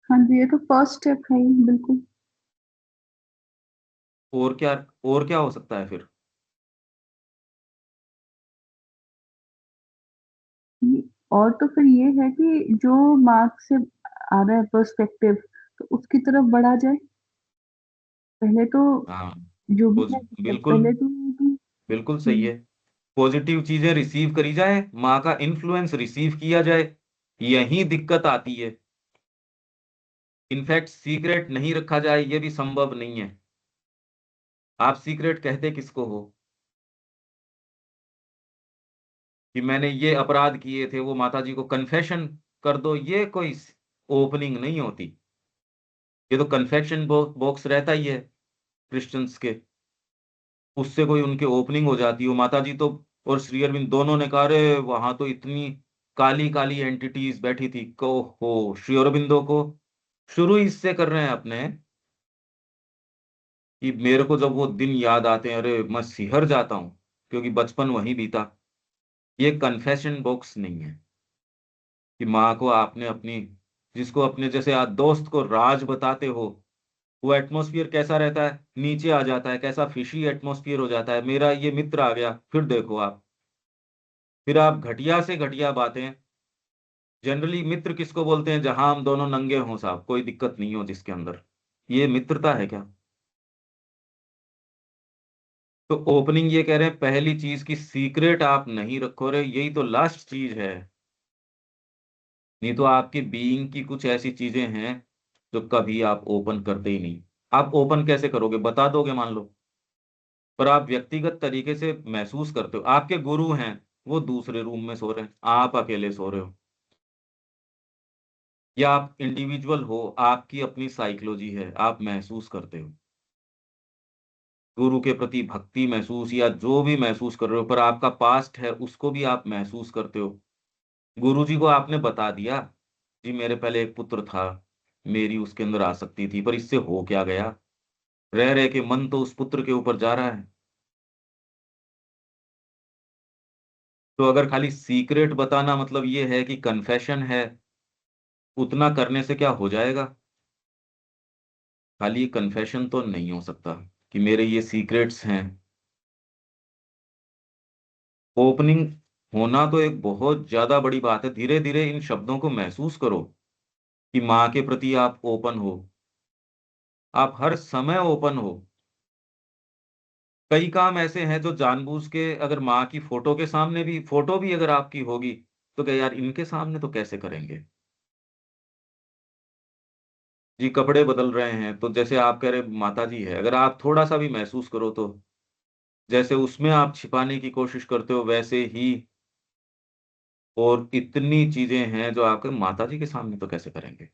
हाँ जी, ये तो फर्स्ट स्टेप है ही, बिल्कुल। और क्या? और क्या हो सकता है फिर? और तो फिर ये है कि जो मार्क्स से आ रहा है पर्सपेक्टिव, तो उसकी तरफ बढ़ा जाए। पहले तो हाँ, जो भी उस है, बिल्कुल, पहले तो बिल्कुल सही हम्म, है। पॉजिटिव चीजें रिसीव करी जाए, माँ का इन्फ्लुएंस रिसीव किया जाए, यही दिक्कत आती है। इनफैक्ट सीक्रेट नहीं रखा जाए ये भी संभव नहीं है। आप सीक्रेट कहते किसको हो कि मैंने ये अपराध किए थे, वो माता जी को कन्फेशन कर दो, ये कोई ओपनिंग नहीं होती। ये तो कन्फेशन बॉक्स रहता ही है क्रिश्चियंस के, उससे कोई उनके ओपनिंग हो जाती है। माता जी तो और श्री अरविंद दोनों ने कहा, अरे वहां तो इतनी काली काली एंटिटीज बैठी थी को हो। श्री अरविंदो को शुरू ही इससे कर रहे हैं अपने कि मेरे को जब वो दिन याद आते हैं, अरे मैं सिहर जाता हूं, क्योंकि बचपन वहीं बीता। ये कन्फेशन बॉक्स नहीं है कि माँ को आपने अपनी, जिसको अपने जैसे आप दोस्त को राज बताते हो, वो एटमॉस्फियर कैसा रहता है, नीचे आ जाता है, कैसा फिशी एटमॉस्फियर हो जाता है। मेरा ये मित्र आ गया, फिर देखो आप, फिर आप घटिया से घटिया बातें। जनरली मित्र किसको बोलते हैं, जहां हम दोनों नंगे हों साहब, कोई दिक्कत नहीं हो जिसके अंदर, ये मित्रता है क्या? तो ओपनिंग ये कह रहे हैं, पहली चीज की सीक्रेट आप नहीं रखो रे, यही तो लास्ट चीज है। नहीं तो आपकी बीइंग की कुछ ऐसी चीजें हैं जो कभी आप ओपन करते ही नहीं। आप ओपन कैसे करोगे, बता दोगे मान लो, पर आप व्यक्तिगत तरीके से महसूस करते हो। आपके गुरु हैं, वो दूसरे रूम में सो रहे हैं, आप अकेले सो रहे हो, या आप इंडिविजुअल हो, आपकी अपनी साइकोलॉजी है, आप महसूस करते हो गुरु के प्रति भक्ति महसूस, या जो भी महसूस कर रहे हो, पर आपका पास्ट है उसको भी आप महसूस करते हो। गुरु जी को आपने बता दिया, जी मेरे पहले एक पुत्र था, मेरी उसके अंदर आसक्ति थी, पर इससे हो क्या गया, रह रहे के मन तो उस पुत्र के ऊपर जा रहा है। तो अगर खाली सीक्रेट बताना मतलब ये है कि कन्फेशन है, उतना करने से क्या हो जाएगा? खाली कन्फेशन तो नहीं हो सकता कि मेरे ये सीक्रेट्स हैं। ओपनिंग होना तो एक बहुत ज्यादा बड़ी बात है। धीरे धीरे इन शब्दों को महसूस करो कि माँ के प्रति आप ओपन हो, आप हर समय ओपन हो। कई काम ऐसे हैं जो जानबूझ के, अगर माँ की फोटो के सामने भी, फोटो भी अगर आपकी होगी, तो क्या यार इनके सामने तो कैसे करेंगे जी। कपड़े बदल रहे हैं तो जैसे आप कह रहे माता जी है, अगर आप थोड़ा सा भी महसूस करो तो जैसे उसमें आप छिपाने की कोशिश करते हो वैसे ही, और इतनी चीजें हैं जो आपके माता जी के सामने तो कैसे करेंगे।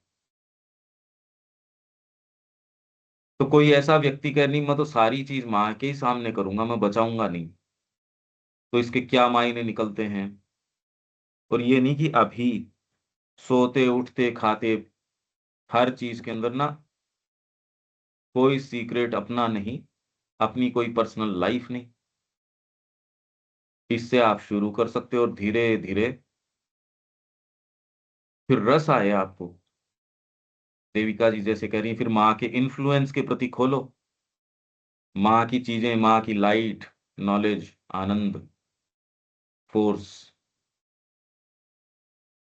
तो कोई ऐसा व्यक्ति कह नहीं मैं तो सारी चीज माँ के ही सामने करूंगा, मैं बचाऊंगा नहीं, तो इसके क्या मायने निकलते हैं। और ये नहीं कि अभी सोते उठते खाते हर चीज के अंदर ना, कोई सीक्रेट अपना नहीं, अपनी कोई पर्सनल लाइफ नहीं, इससे आप शुरू कर सकते हो और धीरे धीरे फिर रस आए आपको। देविका जी जैसे कह रही हैं, फिर माँ के इन्फ्लुएंस के प्रति खोलो, माँ की चीजें, माँ की लाइट, नॉलेज, आनंद, फोर्स।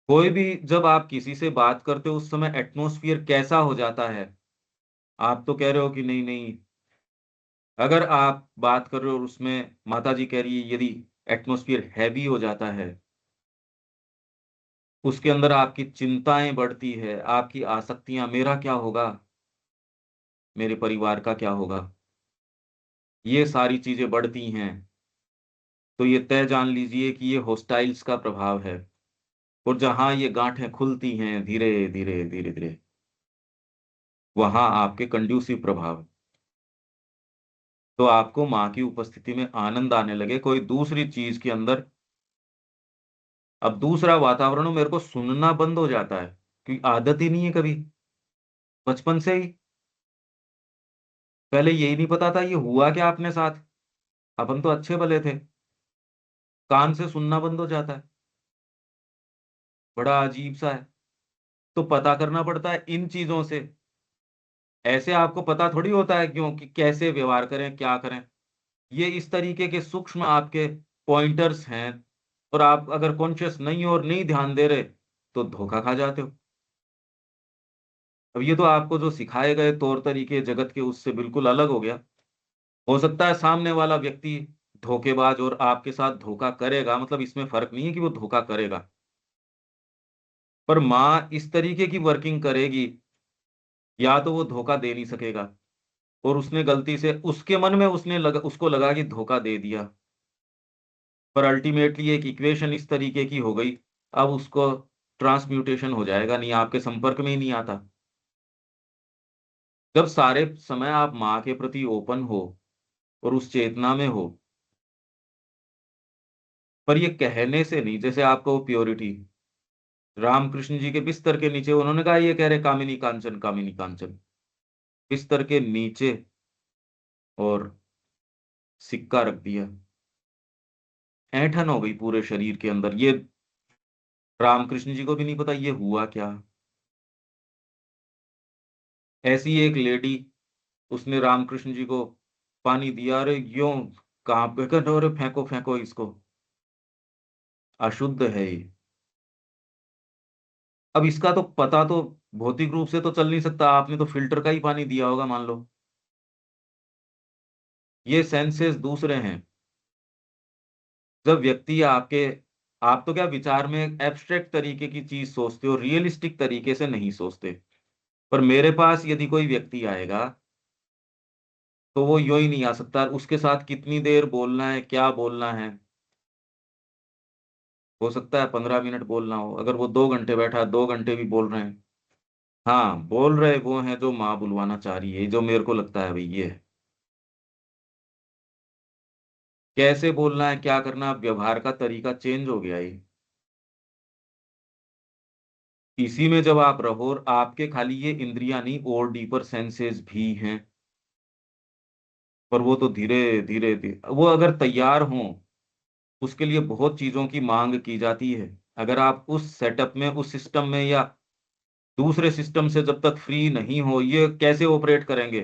कोई भी, जब आप किसी से बात करते हो उस समय एटमॉस्फियर कैसा हो जाता है। आप तो कह रहे हो कि नहीं नहीं, अगर आप बात कर रहे हो और उसमें माता जी कह रही है, यदि एटमॉस्फियर हैवी हो जाता है, उसके अंदर आपकी चिंताएं बढ़ती है, आपकी आसक्तियां, मेरा क्या होगा, मेरे परिवार का क्या होगा, ये सारी चीजें बढ़ती हैं, तो ये तय जान लीजिए कि ये होस्टाइल्स का प्रभाव है। और जहां ये गांठें खुलती हैं धीरे धीरे धीरे धीरे, वहां आपके कंड्यूसिव प्रभाव है। तो आपको माँ की उपस्थिति में आनंद आने लगे कोई दूसरी चीज के अंदर। अब दूसरा वातावरण मेरे को सुनना बंद हो जाता है, क्योंकि आदत ही नहीं है कभी, बचपन से ही। पहले यही नहीं पता था ये हुआ क्या अपने साथ, अपन तो अच्छे भले थे, कान से सुनना बंद हो जाता है, बड़ा अजीब सा है। तो पता करना पड़ता है इन चीजों से। ऐसे आपको पता थोड़ी होता है क्यों कि कैसे व्यवहार करें, क्या करें। ये इस तरीके के सूक्ष्म आपके पॉइंटर्स हैं, और आप अगर कॉन्शियस नहीं हो और नहीं ध्यान दे रहे तो धोखा खा जाते हो। अब ये तो आपको जो सिखाए गए तौर तरीके जगत के उससे बिल्कुल अलग हो गया। हो सकता है सामने वाला व्यक्ति धोखेबाज और आपके साथ धोखा करेगा, मतलब इसमें फर्क नहीं है कि वो धोखा करेगा, पर माँ इस तरीके की वर्किंग करेगी, या तो वो धोखा दे नहीं सकेगा, और उसने गलती से उसके मन में उसको लगा कि धोखा दे दिया, पर अल्टीमेटली एक इक्वेशन इस तरीके की हो गई, अब उसको ट्रांसम्यूटेशन हो जाएगा, नहीं आपके संपर्क में ही नहीं आता। जब सारे समय आप माँ के प्रति ओपन हो और उस चेतना में हो, पर ये कहने से नहीं, जैसे आपको प्योरिटी, रामकृष्ण जी के बिस्तर के नीचे उन्होंने कहा, ये कह रहे कामिनी कांचन कामिनी कांचन, बिस्तर के नीचे और सिक्का रख दिया, ऐंठन हो गई पूरे शरीर के अंदर। ये रामकृष्ण जी को भी नहीं पता ये हुआ क्या। ऐसी एक लेडी, उसने रामकृष्ण जी को पानी दिया, अरे यूं कहाँ पे कर, अरे फेंको फेंको इसको, अशुद्ध है ये। अब इसका तो पता तो भौतिक रूप से तो चल नहीं सकता, आपने तो फिल्टर का ही पानी दिया होगा मान लो। ये सेंसेस दूसरे हैं। जब व्यक्ति आपके, आप तो क्या विचार में एब्स्ट्रैक्ट तरीके की चीज सोचते हो, रियलिस्टिक तरीके से नहीं सोचते। पर मेरे पास यदि कोई व्यक्ति आएगा तो वो यूं ही नहीं आ सकता, उसके साथ कितनी देर बोलना है, क्या बोलना है, हो सकता है 15 मिनट बोलना हो, अगर वो 2 घंटे बैठा है 2 घंटे भी बोल रहे हैं। हाँ, बोल रहे वो हैं जो माँ बुलवाना चाह रही है, जो मेरे को लगता है भाई ये है। कैसे बोलना है, क्या करना, व्यवहार का तरीका चेंज हो गया ये। इसी में जब आप रहो, और आपके खाली ये इंद्रियां नहीं, और डीपर सेंसेस भी हैं, पर वो तो धीरे धीरे धीरे वो अगर तैयार हों, उसके लिए बहुत चीजों की मांग की जाती है। अगर आप उस सेटअप में, उस सिस्टम में, या दूसरे सिस्टम से जब तक फ्री नहीं हो, ये कैसे ऑपरेट करेंगे।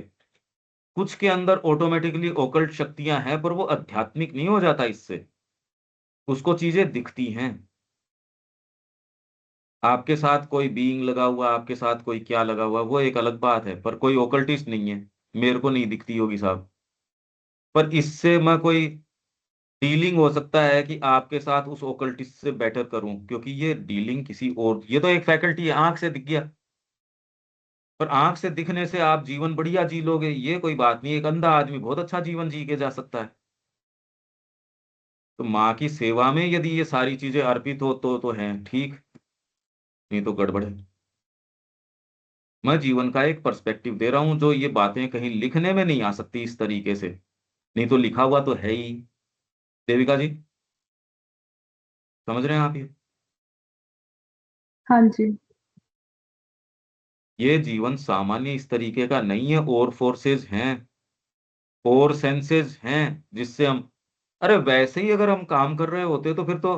कुछ के अंदर ऑटोमेटिकली ओकल्ट शक्तियां हैं, पर वो आध्यात्मिक नहीं हो जाता इससे, उसको चीजें दिखती हैं। आपके साथ कोई बीइंग लगा हुआ, आपके साथ कोई क्या लगा हुआ, वो एक अलग बात है, पर कोई ओकल्टिस्ट नहीं है, मेरे को नहीं दिखती होगी साहब। पर इससे मैं कोई डीलिंग हो सकता है कि आपके साथ उस ओकल्टिस्ट से बेटर करूं, क्योंकि ये डीलिंग किसी और, ये तो एक फैकल्टी है, आंख से दिख गया। पर आंख से दिखने से आप जीवन बढ़िया जी लोगे ये कोई बात नहीं, एक अंधा आदमी बहुत अच्छा जीवन जी के जा सकता है। तो माँ की सेवा में यदि ये सारी चीजें अर्पित हो तो हैं ठीक, नहीं तो गड़बड़ है। मैं जीवन का एक पर्सपेक्टिव दे रहा हूं, जो ये बातें कहीं लिखने में नहीं आ सकती इस तरीके से, नहीं तो लिखा हुआ तो है ही। देविका जी, समझ रहे हैं आप हाँ जी। ये जीवन सामान्य इस तरीके का नहीं है, और फोर्सेस हैं, और सेंसेस हैं जिससे हम, अरे वैसे ही अगर हम काम कर रहे होते तो फिर तो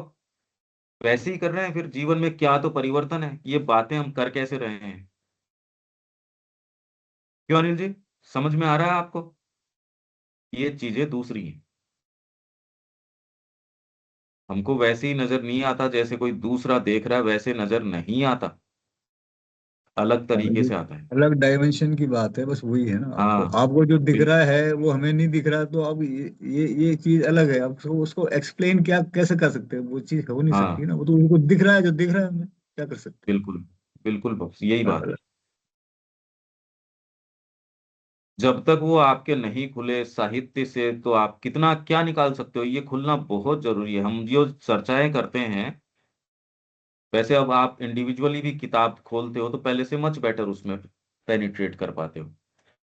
वैसे ही कर रहे हैं, फिर जीवन में क्या तो परिवर्तन है, ये बातें हम कर कैसे रहे हैं। क्यों अनिल जी, समझ में आ रहा है आपको। ये चीजें दूसरी हैं, हमको वैसे ही नजर नहीं आता जैसे कोई दूसरा देख रहा है, वैसे नजर नहीं आता, अलग तरीके ये से आता है। अलग डायमेंशन की बात है, बस वही है ना। आपको हाँ, आपको जो दिख रहा बिल्कुल। है वो हमें नहीं दिख रहा, तो अब ये चीज अलग है। अब उसको एक्सप्लेन क्या कैसे कर सकते हैं, वो चीज हो नहीं सकती हाँ, ना। वो तो उनको दिख रहा है, जो दिख रहा है, हमें क्या कर सकते बिल्कुल, बिल्कुल बस यही बात है। हैं। जब तक वो आपके नहीं खुले साहित्य से, तो आप कितना क्या निकाल सकते हो, ये खुलना बहुत जरूरी है। हम जो चर्चाएं करते हैं, वैसे अब आप इंडिविजुअली भी किताब खोलते हो तो पहले से मच बेटर उसमें पेनिट्रेट कर पाते हो।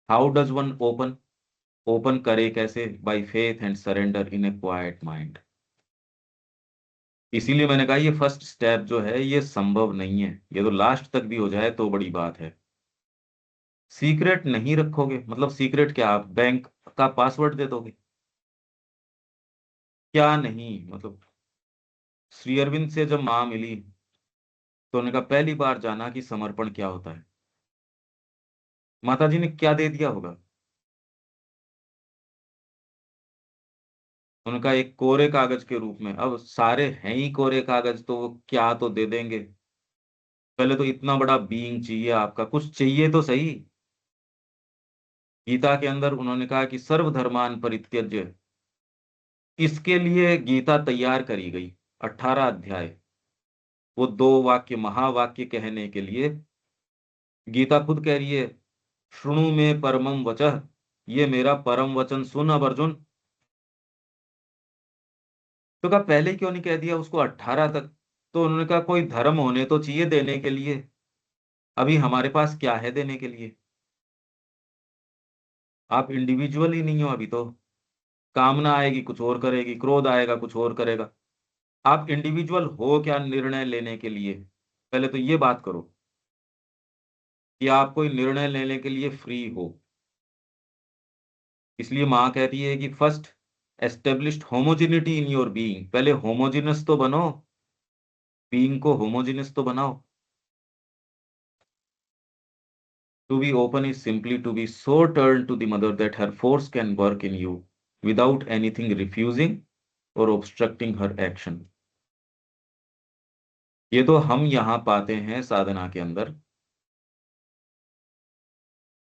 How does one open, open करे कैसे, by faith and surrender in A quite mind. इसीलिए मैंने कहा ये फर्स्ट स्टेप जो है ये संभव नहीं है, ये तो लास्ट तक भी हो जाए तो बड़ी बात है। सीक्रेट नहीं रखोगे, मतलब सीक्रेट क्या, आप बैंक का पासवर्ड दे दोगे, क्या नहीं, मतलब श्री अरविंद से जब माँ मिली तो उन्होंने कहा पहली बार जाना कि समर्पण क्या होता है। माता जी ने क्या दे दिया होगा, उनका एक कोरे कागज के रूप में, अब सारे हैं ही कोरे कागज, तो वो क्या तो दे देंगे। पहले तो इतना बड़ा बीइंग चाहिए, आपका कुछ चाहिए तो सही। गीता के अंदर उन्होंने कहा कि सर्वधर्मान परित्यज्य इसके लिए गीता तैयार करी गई, 18 अध्याय। वो 2 वाक्य महावाक्य कहने के लिए गीता खुद कह रही है, शृणु में परमम वचः, ये मेरा परम वचन सुन अब अर्जुन। तो कहा पहले क्यों नहीं कह दिया उसको 18 तक? तो उन्होंने कहा कोई धर्म होने तो चाहिए देने के लिए, अभी हमारे पास क्या है देने के लिए? आप इंडिविजुअल ही नहीं हो अभी तो। कामना आएगी कुछ और करेगी, क्रोध आएगा कुछ और करेगा। आप इंडिविजुअल हो क्या निर्णय लेने के लिए? पहले तो ये बात करो कि आप कोई निर्णय लेने के लिए फ्री हो। इसलिए माँ कहती है कि first established homogeneity in your being, पहले होमोजिनस तो बनो, बीइंग को होमोजिनस तो बनाओ। To be open is simply to be so turned to the mother that her force can work in you without anything refusing or obstructing her action. ये तो हम यहां पाते हैं साधना के अंदर।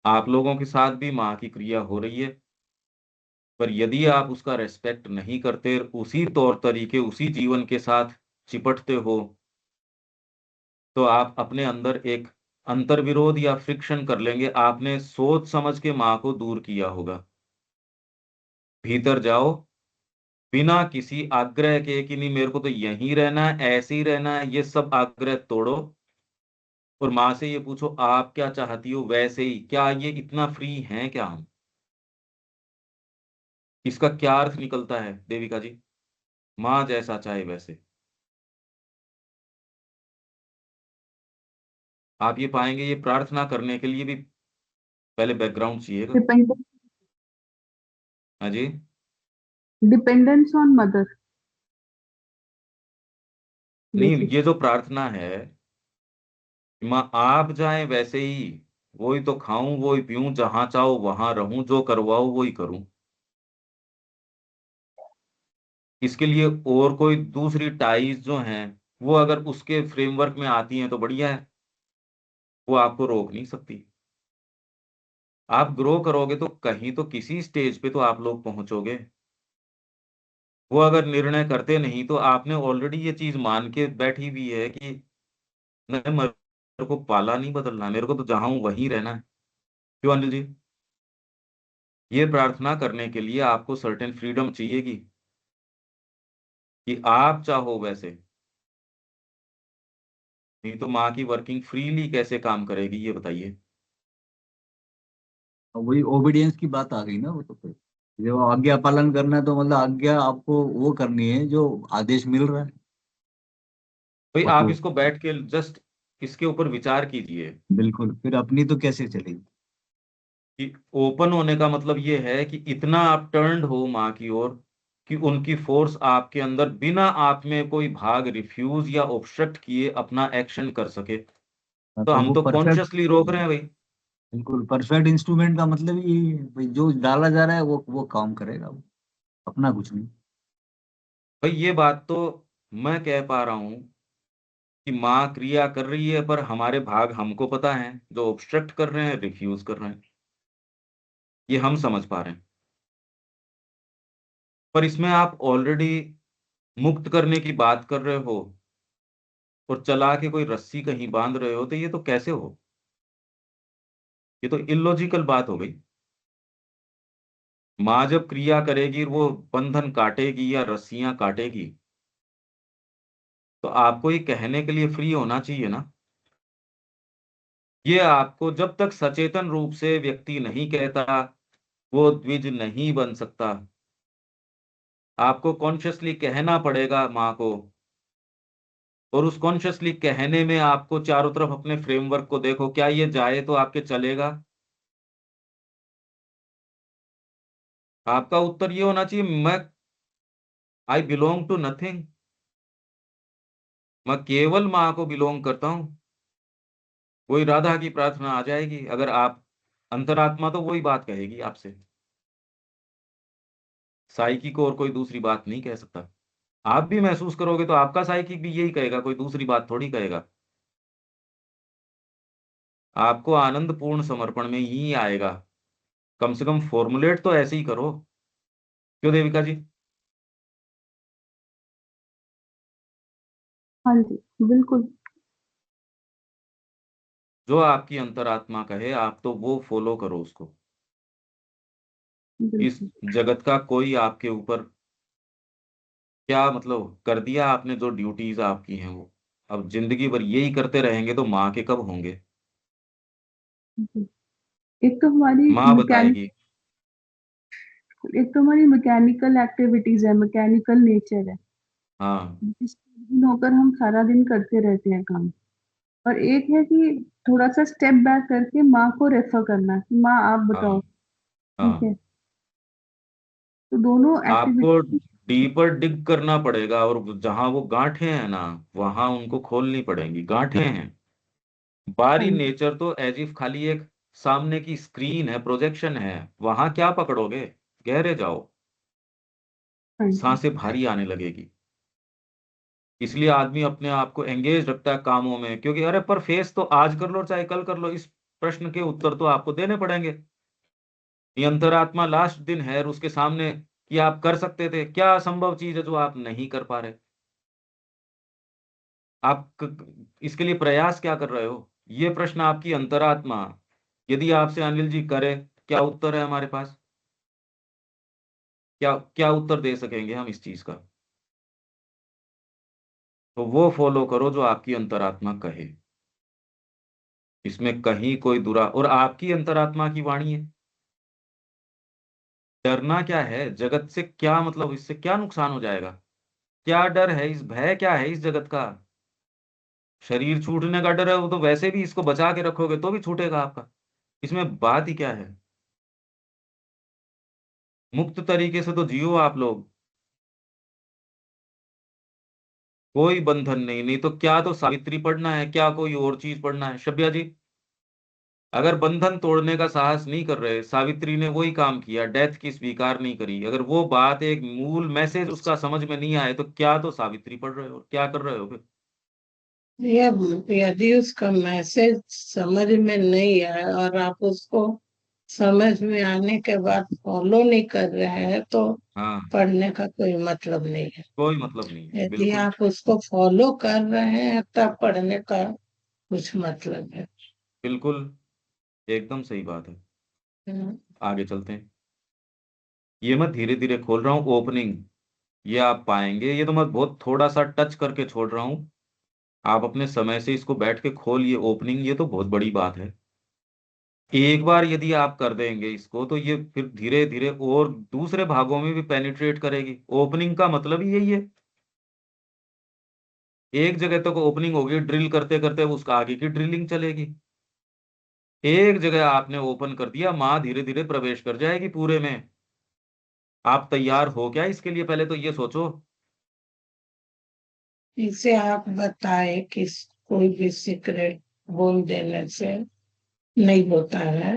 आप लोगों के साथ भी माँ की क्रिया हो रही है, पर यदि आप उसका रेस्पेक्ट नहीं करते, उसी तौर तरीके उसी जीवन के साथ चिपटते हो, तो आप अपने अंदर एक अंतर्विरोध या फ्रिक्शन कर लेंगे। आपने सोच समझ के माँ को दूर किया होगा। भीतर जाओ, बिना किसी आग्रह के कि नहीं मेरे को तो यहीं रहना है, ऐसे ही रहना है, ये सब आग्रह तोड़ो और माँ से ये पूछो आप क्या चाहती हो वैसे ही। क्या ये इतना फ्री हैं क्या हम? इसका क्या अर्थ निकलता है देविका जी? माँ जैसा चाहे वैसे। आप ये पाएंगे ये प्रार्थना करने के लिए भी पहले बैकग्राउंड चाहिएगा। डिपेंडेंस हाँ जी। डिपेंडेंस ऑन मदर नहीं, बेसिक। ये जो प्रार्थना है, माँ आप जाए वैसे ही, वही तो खाऊं वही पीऊं, जहां चाहो वहां रहूं, जो करवाओ वही करूं। इसके लिए और कोई दूसरी टाइज जो हैं, वो अगर उसके फ्रेमवर्क में आती हैं तो बढ़िया है, वो आपको रोक नहीं सकती। आप ग्रो करोगे तो कहीं तो किसी स्टेज पे तो आप लोग पहुंचोगे। वो अगर निर्णय करते नहीं तो आपने ऑलरेडी ये चीज मान के बैठी हुई है कि नहीं, मेरे को पाला नहीं बदलना, मेरे को तो जहां हूं वहीं रहना है। क्यों अनिल जी? ये प्रार्थना करने के लिए आपको सर्टेन फ्रीडम चाहिएगी कि आप चाहो वैसे। नहीं तो माँ की वर्किंग फ्रीली कैसे काम करेगी ये बताइए। और वही ओबीडियंस की बात आ गई ना, वो तो फिर जो आज्ञा पालन करना है तो मतलब आज्ञा आपको वो करनी है जो आदेश मिल रहा है। भाई वो आप तो इसको बैठ के जस्ट इसके ऊपर विचार कीजिए बिल्कुल, फिर अपनी तो कैसे चलेगी। कि ओपन होने का मतलब ये है कि इतना आप टर्न्ड हो माँ की ओर कि उनकी फोर्स आपके अंदर बिना आप में कोई भाग रिफ्यूज या ऑब्स्ट्रक्ट किए अपना एक्शन कर सके। हाँ, तो तो हम वो तो परफेक्ट, कॉन्शियसली रोक रहे हैं भाई। बिल्कुल परफेक्ट इंस्ट्रूमेंट का मतलब ही है, भाई जो डाला जा रहा है वो काम करेगा, वो अपना कुछ नहीं। भाई ये बात तो मैं कह पा रहा हूं कि माँ क्रिया कर रही है, पर हमारे भाग हमको पता है जो ऑब्स्ट्रक्ट कर रहे हैं, रिफ्यूज कर रहे हैं। ये हम समझ पा रहे हैं। पर इसमें आप ऑलरेडी मुक्त करने की बात कर रहे हो और चला के कोई रस्सी कहीं बांध रहे हो, तो ये तो कैसे हो? ये तो इलॉजिकल बात हो गई। माँ जब क्रिया करेगी, वो बंधन काटेगी या रस्सियां काटेगी, तो आपको ये कहने के लिए फ्री होना चाहिए ना। ये आपको जब तक सचेतन रूप से व्यक्ति नहीं कहता, वो द्विज नहीं बन सकता। आपको कॉन्शियसली कहना पड़ेगा माँ को, और उस कॉन्शियसली कहने में आपको चारों तरफ अपने फ्रेमवर्क को देखो, क्या ये जाए तो आपके चलेगा? आपका उत्तर ये होना चाहिए, मैं आई बिलोंग टू नथिंग, मैं केवल माँ को बिलोंग करता हूं। वही राधा की प्रार्थना आ जाएगी अगर आप, अंतरात्मा तो वही बात कहेगी आपसे। साइकी को और कोई दूसरी बात नहीं कह सकता। आप भी महसूस करोगे तो आपका साइकिक भी यही कहेगा, कोई दूसरी बात थोड़ी कहेगा। आपको आनंद पूर्ण समर्पण में ही आएगा। कम से कम फॉर्मुलेट तो ऐसे ही करो। क्यों देविका जी? हाँ जी, बिल्कुल। जो आपकी अंतरात्मा कहे आप तो वो फॉलो करो उसको। इस बिल्कुल। जगत का कोई आपके ऊपर क्या मतलब कर दिया आपने, जो ड्यूटीज आपकी हैं वो अब जिंदगी भर यही करते रहेंगे तो माँ के कब होंगे? जी। एक तो हमारी माँ मैकेनिक बताएगी। एक तो हमारी मैकेनिकल एक्टिविटीज है, मैकेनिकल नेचर है, हाँ जिसके अधीन होकर हम सारा दिन करते रहते हैं काम। और एक है कि थोड़ा सा स्टेप बैक करके माँ को रेफर करना कि माँ आप हाँ बताओ। ठीक हाँ। है, तो दोनों आपको एक्टिविटी। डीपर डिग करना पड़ेगा, और जहां वो गांठें हैं ना वहां उनको खोलनी पड़ेंगी। गांठें हैं, हाँ बाहरी जी। नेचर तो एज इफ खाली एक सामने की स्क्रीन है, प्रोजेक्शन है, वहां क्या पकड़ोगे? गहरे जाओ, हाँ जी। सांसें भारी आने लगेगी। इसलिए आदमी अपने आप को एंगेज रखता है कामों में, क्योंकि अरे पर फेस तो आज कर लो चाहे कल कर लो, इस प्रश्न के उत्तर तो आपको देने पड़ेंगे। ये अंतरात्मा लास्ट दिन है और उसके सामने कि आप कर सकते थे क्या, असंभव चीज है जो आप नहीं कर पा रहे। आप इसके लिए प्रयास क्या कर रहे हो? ये प्रश्न आपकी अंतरात्मा यदि आपसे अनिल जी करे, क्या उत्तर है हमारे पास? क्या क्या उत्तर दे सकेंगे हम इस चीज का? तो वो फॉलो करो जो आपकी अंतरात्मा कहे। इसमें कहीं कोई दुरा, और आपकी अंतरात्मा की वाणी है। डरना क्या है जगत से? क्या मतलब, इससे क्या नुकसान हो जाएगा? क्या डर है, इस भय क्या है इस जगत का? शरीर छूटने का डर है, वो तो वैसे भी इसको बचा के रखोगे तो भी छूटेगा आपका। इसमें बात ही क्या है? मुक्त तरीके से तो जियो आप लोग। कोई बंधन नहीं, नहीं तो क्या, तो सावित्री पढ़ना है क्या, कोई और चीज पढ़ना है? शब्या जी, अगर बंधन तोड़ने का साहस नहीं कर रहे, सावित्री ने वही काम किया, डेथ की स्वीकार नहीं करी, अगर वो बात एक मूल मैसेज उसका समझ में नहीं आए, तो क्या तो सावित्री पढ़ रहे हो, क्या कर रहे हो फिर? ये यदि उसका मैसेज समझ में नहीं आया और आप उसको समझ में आने के बाद फॉलो नहीं कर रहे हैं तो हाँ, पढ़ने का कोई मतलब नहीं है। कोई मतलब नहीं है, यदि बिल्कुल। आप उसको फॉलो कर रहे हैं तब पढ़ने का कुछ मतलब है। बिल्कुल, एकदम सही बात है। हम्म। आगे चलते हैं। ये मैं धीरे धीरे खोल रहा हूँ ओपनिंग, ये आप पाएंगे, ये तो मैं बहुत थोड़ा सा टच करके छोड़ रहा हूँ। आप अपने समय से इसको बैठ के खोलिए ओपनिंग, ये तो बहुत बड़ी बात है। एक बार यदि आप कर देंगे इसको तो ये फिर धीरे धीरे और दूसरे भागों में भी पेनिट्रेट करेगी। ओपनिंग का मतलब ही यही है। एक जगह तक ओपनिंग होगी, ड्रिल करते करते उसका आगे की ड्रिलिंग चलेगी। एक जगह आपने ओपन कर दिया, माँ धीरे धीरे प्रवेश कर जाएगी पूरे में। आप तैयार हो क्या इसके लिए, पहले तो ये सोचो। इसे आप बताए कि कोई भी सीक्रेट बोल देने से नहीं होता है।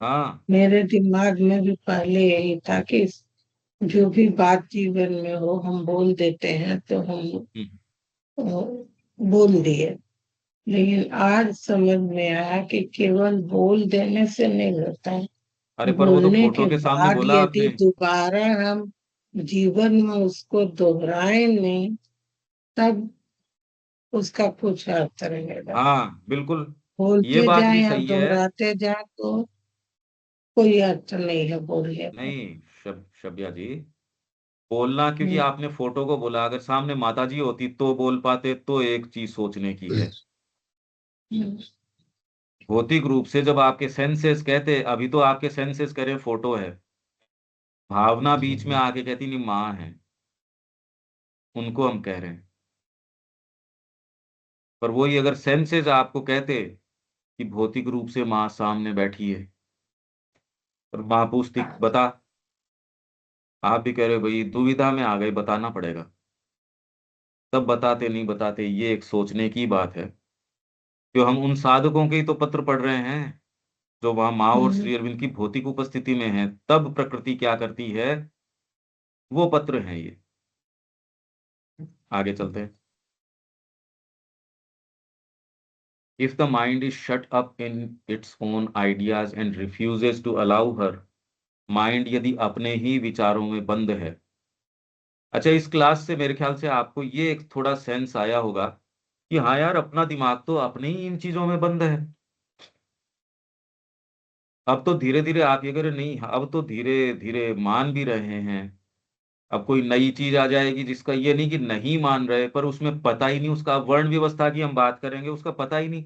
हाँ। मेरे दिमाग में भी पहले यही था कि जो भी बात जीवन में हो हम बोल देते हैं तो हम हम्म। बोल दिए। लेकिन आज समझ में आया कि केवल बोल देने से नहीं होता है। अरे पर वो तो बोलने फोटो के के सामने बाद बोला यदि आपने। दोबारा हम जीवन में उसको दोहराए नहीं तब उसका कुछ अर्थ रहेगा। हाँ बिल्कुल, ये बोलते बात जाए भी या सही है। दोहराते जाए तो कोई अर्थ नहीं है बोलने का। नहीं, शब्या जी, बोलना क्योंकि हम्म। आपने फोटो को बोला, अगर सामने माता जी होती तो बोल पाते, तो एक चीज सोचने की है। हम्म। भौतिक रूप से जब आपके सेंसेस कहते, अभी तो आपके सेंसेस कह रहे हैं फोटो है, भावना बीच में आके कहती नहीं माँ है, उनको हम कह रहे हैं। पर वही अगर सेंसेस आपको कहते कि भौतिक रूप से माँ सामने बैठी है, और माँ पूछती बता, आप भी कह रहे हो भाई दुविधा में आ गए, बताना पड़ेगा, तब बताते नहीं बताते, ये एक सोचने की बात है। क्यों, हम उन साधकों के ही तो पत्र पढ़ रहे हैं जो वहां माँ और हम्म। श्री अरविंद की भौतिक उपस्थिति में है, तब प्रकृति क्या करती है, वो पत्र हैं ये। आगे चलते हैं। If the mind is shut up in its own ideas and refuses to allow her, mind यदि अपने ही विचारों में बंद है, अच्छा, इस क्लास से मेरे ख्याल से आपको ये एक थोड़ा सेंस आया होगा कि हाँ यार, अपना दिमाग तो अपने ही इन चीजों में बंद है। अब तो धीरे धीरे आप ये करें, नहीं अब तो धीरे धीरे मान भी रहे हैं। अब कोई नई चीज आ जाएगी जिसका ये नहीं कि नहीं मान रहे, पर उसमें पता ही नहीं, उसका वर्ण व्यवस्था की हम बात करेंगे, उसका पता ही नहीं।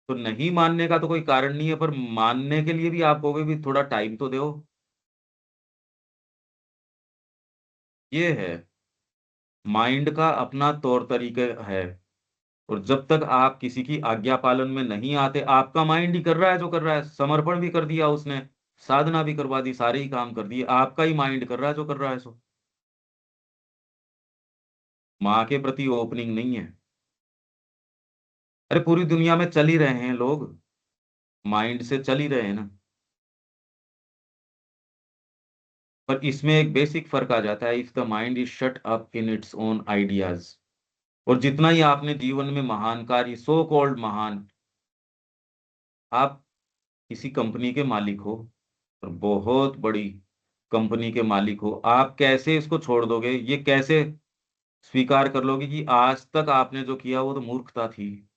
तो नहीं मानने का तो कोई कारण नहीं है, पर मानने के लिए भी आप कहोगे भी थोड़ा टाइम तो दो। ये है, माइंड का अपना तौर तरीका है। और जब तक आप किसी की आज्ञा पालन में नहीं आते, आपका माइंड ही कर रहा है जो कर रहा है, समर्पण भी कर दिया उसने, साधना भी करवा दी, सारे ही काम कर दिए, आपका ही माइंड कर रहा है जो कर रहा है सो। माँ के प्रति ओपनिंग नहीं है। अरे पूरी दुनिया में चल ही रहे हैं लोग, माइंड से चल ही रहे हैं ना। पर इसमें एक बेसिक फर्क आ जाता है, if the mind is shut up in its own ideas. और जितना ही आपने जीवन में महान कार्य, सो कॉल्ड महान, आप किसी कंपनी के मालिक हो, और बहुत बड़ी कंपनी के मालिक हो, आप कैसे इसको छोड़ दोगे? ये कैसे स्वीकार कर लोगे कि आज तक आपने जो किया वो तो मूर्खता थी,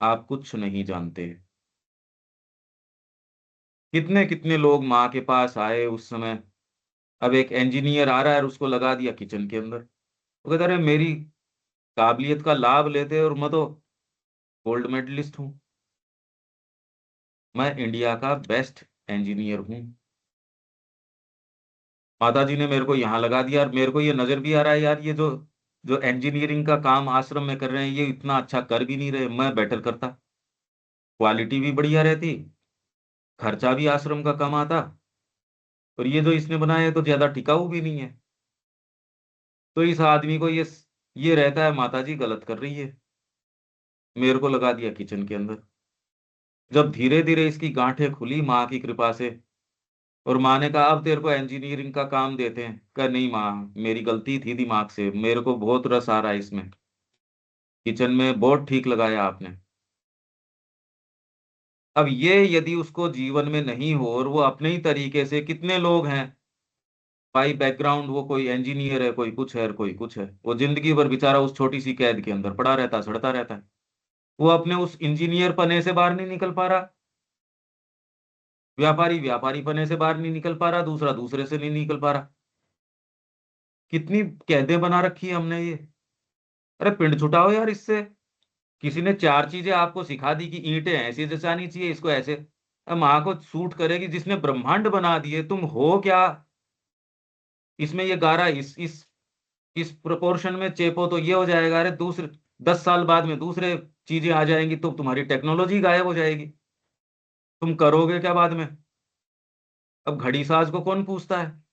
आप कुछ नहीं जानते? कितने कितने लोग माँ के पास आए उस समय। अब एक इंजीनियर आ रहा है और उसको लगा दिया किचन के अंदर। वो कहता रहे मेरी काबिलियत का लाभ लेते और मैं तो गोल्ड मेडलिस्ट हूँ, मैं इंडिया का बेस्ट इंजीनियर हूँ। माता जी ने मेरे को यहाँ लगा दिया, और मेरे को ये नजर भी आ रहा है यार, ये जो जो इंजीनियरिंग का काम आश्रम में कर रहे हैं ये इतना अच्छा कर भी नहीं रहे, मैं बेटर करता, क्वालिटी भी बढ़िया रहती, खर्चा भी आश्रम का कम आता, और ये जो इसने बनाया है तो ज्यादा टिकाऊ भी नहीं है। तो इस आदमी को ये रहता है माता जी गलत कर रही है, मेरे को लगा दिया किचन के अंदर। जब धीरे धीरे इसकी गांठें खुली माँ की कृपा से, और माँ ने कहा अब तेरे को इंजीनियरिंग का काम देते हैं, कहा नहीं माँ, मेरी गलती थी दिमाग से, मेरे को बहुत रस आ रहा है इसमें, किचन में बहुत ठीक लगाया आपने। अब ये यदि उसको जीवन में नहीं हो, और वो अपने ही तरीके से, कितने लोग हैं भाई बैकग्राउंड, वो कोई इंजीनियर है, कोई कुछ है, कोई कुछ है, वो जिंदगी भर बेचारा उस छोटी सी कैद के अंदर पड़ा रहता है, सड़ता रहता है, वो अपने उस इंजीनियर पने से बाहर नहीं निकल पा रहा, व्यापारी व्यापारी पने से बाहर नहीं निकल पा रहा, दूसरा दूसरे से नहीं निकल पा रहा। कितनी कैदें बना रखी है हमने ये। अरे पिंड छुटाओ यार इससे। किसी ने चार चीजें आपको सिखा दी कि ईंटें ऐसी जचानी चाहिए, इसको ऐसे, अब माँ को सूट करेगी जिसने ब्रह्मांड बना दिए, तुम हो क्या? इसमें ये गारा इस प्रोपोर्शन में चेपो तो ये हो जाएगा, अरे दूसरे 10 साल बाद में दूसरे चीजें आ जाएंगी तो तुम्हारी टेक्नोलॉजी गायब हो जाएगी, तुम करोगे क्या बाद में? अब घड़ी साज को कौन पूछता है?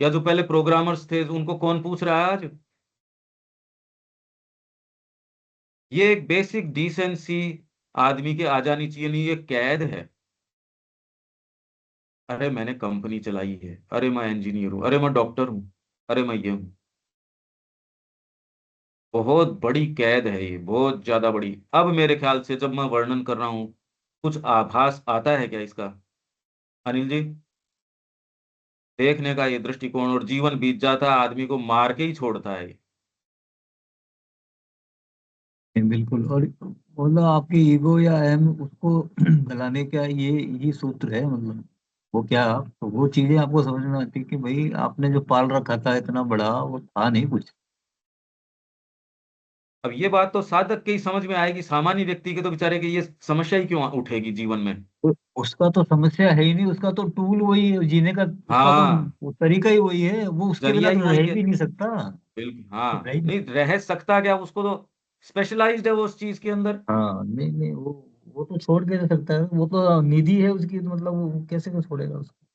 या जो पहले प्रोग्रामर्स थे उनको कौन पूछ रहा है आज? ये एक बेसिक डिसेंसी आदमी के आ जानी चाहिए, नहीं ये कैद है। अरे मैंने कंपनी चलाई है, अरे मैं इंजीनियर हूँ, अरे मैं डॉक्टर हूँ, अरे मैं ये हूँ। बहुत बड़ी कैद है ये, बहुत ज्यादा बड़ी। अब मेरे ख्याल से जब मैं वर्णन कर रहा हूँ, कुछ आभास आता है क्या इसका, अनिल जी? देखने का ये दृष्टिकोण, और जीवन बीत जाता है, आदमी को मार के ही छोड़ता है ये। बिल्कुल। और मतलब आपकी ईगो या अहम उसको गलाने का ये यही सूत्र है, मतलब वो क्या, तो वो चीजें आपको समझ में आती है कि भाई आपने जो पाल रखा था इतना बड़ा, वो था नहीं कुछ। अब ये बात तो साधक के ही समझ में आएगी, सामान्य व्यक्ति के तो बेचारे की ये समस्या ही क्यों उठेगी जीवन में? तो उसका तो समस्या है ही नहीं, उसका तो टूल वही है जीने का, उसका तो हाँ, वो तरीका ही वही है, वो उसके जरिया बिना ही तो वही रह है। भी नहीं सकता। बिल्कुल, तो हाँ, रह ही नहीं। नहीं रह सकता क्या, उसको तो स्पेशलाइज्ड है वो उस चीज के अंदर। हाँ नहीं नहीं, वो तो छोड़ के दे सकता है, वो तो निधि है उसकी, तो मतलब वो कैसे को छोड़ेगा उसको।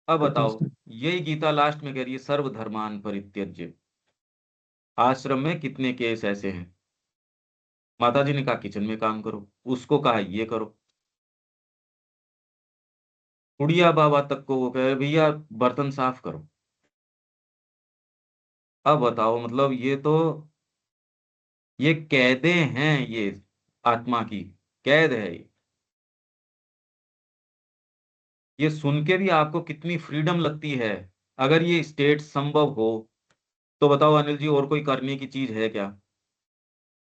अब तो बताओ, उसकी यही गीता लास्ट में कह रही है, सर्वधर्मान परित्यज्य। आश्रम में कितने केस ऐसे हैं, माता जी ने कहा किचन में काम करो, उसको कहा ये करो, बुढ़िया बाबा तक को वो कह रहे भैया बर्तन साफ करो। अब बताओ, मतलब ये कैदे हैं, ये आत्मा की कैद है ये सुन के भी आपको कितनी फ्रीडम लगती है। अगर ये स्टेट संभव हो तो बताओ अनिल जी, और कोई करने की चीज है क्या?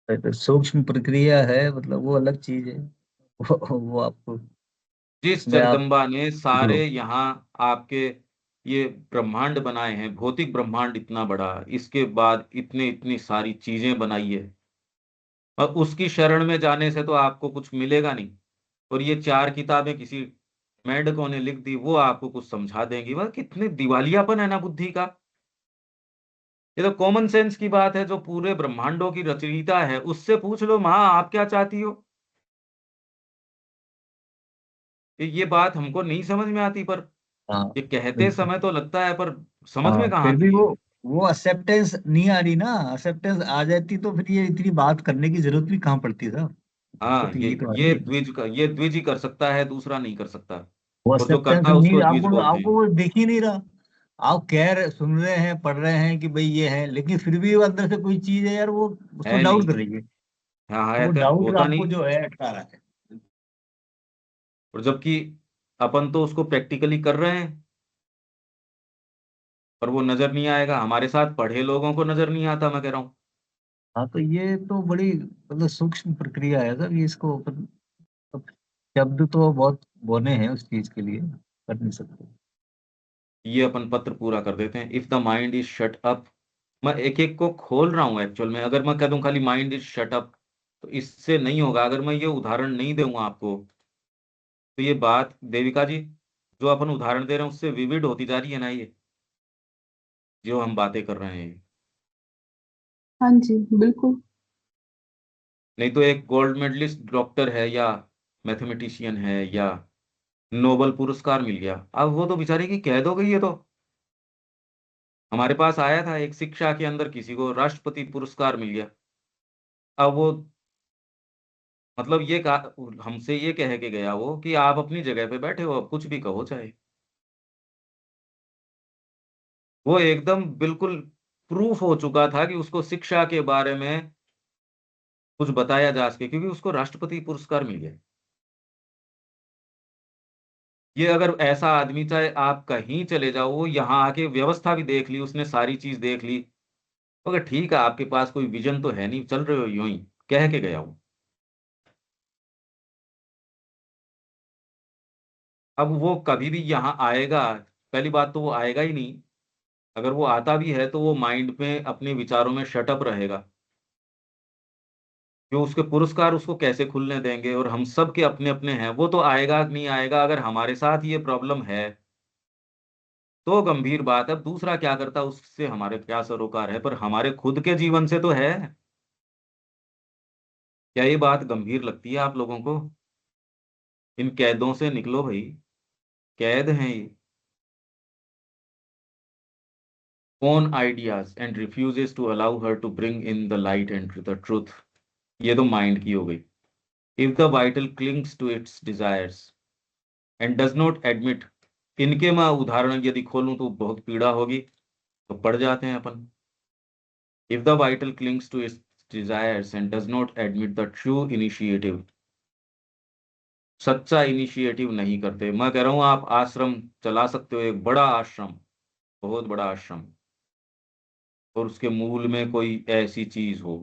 तो सूक्ष्म प्रक्रिया है, मतलब वो अलग चीज है। वो आपको, जिस मैं आप जगदम्बा ने जो, सारे यहाँ आपके ये ब्रह्मांड बनाए हैं, भौतिक ब्रह्मांड इतना बड़ा, इसके बाद इतने इतनी सारी चीजें बनाई है, और उसकी शरण में जाने से तो आपको कुछ मिलेगा नहीं। और ये चार किताबें किसी मेंढकों ने लिख दी, वो आपको कुछ समझा देंगी? वह कितने दिवालियापन है ना बुद्धि का। ये तो कॉमन सेंस की बात है, जो पूरे ब्रह्मांडों की रचयिता है उससे पूछ लो, माँ आप क्या चाहती हो। ये बात हमको नहीं समझ में आती, पर हाँ ये कहते बिल्कुल। समय तो लगता है, पर समझ में हाँ कहाँ फिर भी आती है। वो एक्सेप्टेंस नहीं आ रही ना। एक्सेप्टेंस आ जाती तो फिर ये इतनी बात करने की जरूरत भी कहाँ पड़ती सर। हाँ, तो ये यही तो आ ये रही है। द्विज का, ये द्विज ही कर सकता है, दूसरा नहीं कर सकता। वो और जो एक्सेप्टेंस करता है नहीं, उसको द्विज आपको बोलते आपको हैं। वो दिख ही नहीं रहा। आप कह रहे, सुन रहे हैं, पढ़ रहे हैं कि भाई ये है, लेकिन फिर भी वो अंदर से कोई चीज है यार, वो उसको है डाउट नहीं। कर रही है। हाँ हाँ, तो वो ऐसा डाउट होता आपको नहीं। जो है अटका रहा है। और जबकि अपन तो उसको प्रैक्टिकली कर रहे हैं, पर वो नजर नहीं आएगा, हमारे साथ पढ़े लोगों को नजर नहीं आता, मैं कह रहा हूँ। हाँ तो ये तो बड़ी मतलब सूक्ष्म प्रक्रिया है सर, ये इसको अब शब्द तो बहुत बने हैं उस चीज के लिए, कर नहीं सकते। ये अपन पत्र पूरा कर देते हैं, if the mind is shut up. मैं एक एक को खोल रहा हूँ एक्चुअल में। अगर मैं कह दूं खाली माइंड इज शट अप, तो इससे नहीं होगा। अगर मैं ये उदाहरण नहीं दूंगा आपको, तो ये बात देविका जी, जो अपन उदाहरण दे रहे हैं उससे विविड होती जा रही है ना ये, जो हम बातें कर रहे हैं। हाँ जी, बिल्कुल। नहीं तो एक गोल्ड मेडलिस्ट डॉक्टर है, या मैथमेटिशियन है, या नोबेल पुरस्कार मिल गया, अब वो तो बेचारे की कैद हो गई है। तो हमारे पास आया था एक शिक्षा के अंदर, किसी को राष्ट्रपति पुरस्कार मिल गया। अब वो, मतलब ये कहा, हमसे ये कह के गया वो कि आप अपनी जगह पे बैठे हो, अब कुछ भी कहो चाहे। वो एकदम बिल्कुल प्रूफ हो चुका था कि उसको शिक्षा के बारे में कुछ बताया जा सके, क्योंकि उसको राष्ट्रपति पुरस्कार मिल गया। ये अगर ऐसा आदमी, चाहे आप कहीं चले जाओ, वो यहाँ आके व्यवस्था भी देख ली उसने, सारी चीज देख ली, मगर ठीक है आपके पास कोई विजन तो है नहीं, चल रहे हो यूं ही, कह के गया वो। अब वो कभी भी यहाँ आएगा, पहली बात तो वो आएगा ही नहीं। अगर वो आता भी है तो वो माइंड में अपने विचारों में शटअप रहेगा। जो उसके पुरस्कार उसको कैसे खुलने देंगे, और हम सब के अपने अपने हैं, वो तो आएगा नहीं आएगा। अगर हमारे साथ ये प्रॉब्लम है तो गंभीर बात है, अब दूसरा क्या करता उससे हमारे क्या सरोकार है, पर हमारे खुद के जीवन से तो है। क्या ये बात गंभीर लगती है आप लोगों को? इन कैदों से निकलो भाई, कैद हैं ये। Own ideas and refuses to allow her to bring in the light and the truth. ये तो माइंड की हो गई। If the vital clings to its desires and does not admit. इनके मैं उदाहरण यदि खोलूं तो बहुत पीड़ा होगी, तो पढ़ जाते हैं अपन। If the vital clings to its desires and does not admit the true initiative. सच्चा इनिशिएटिव नहीं करते। मैं कह रहा हूं आप आश्रम चला सकते हो, एक बड़ा आश्रम, बहुत बड़ा आश्रम, और उसके मूल में कोई ऐसी चीज हो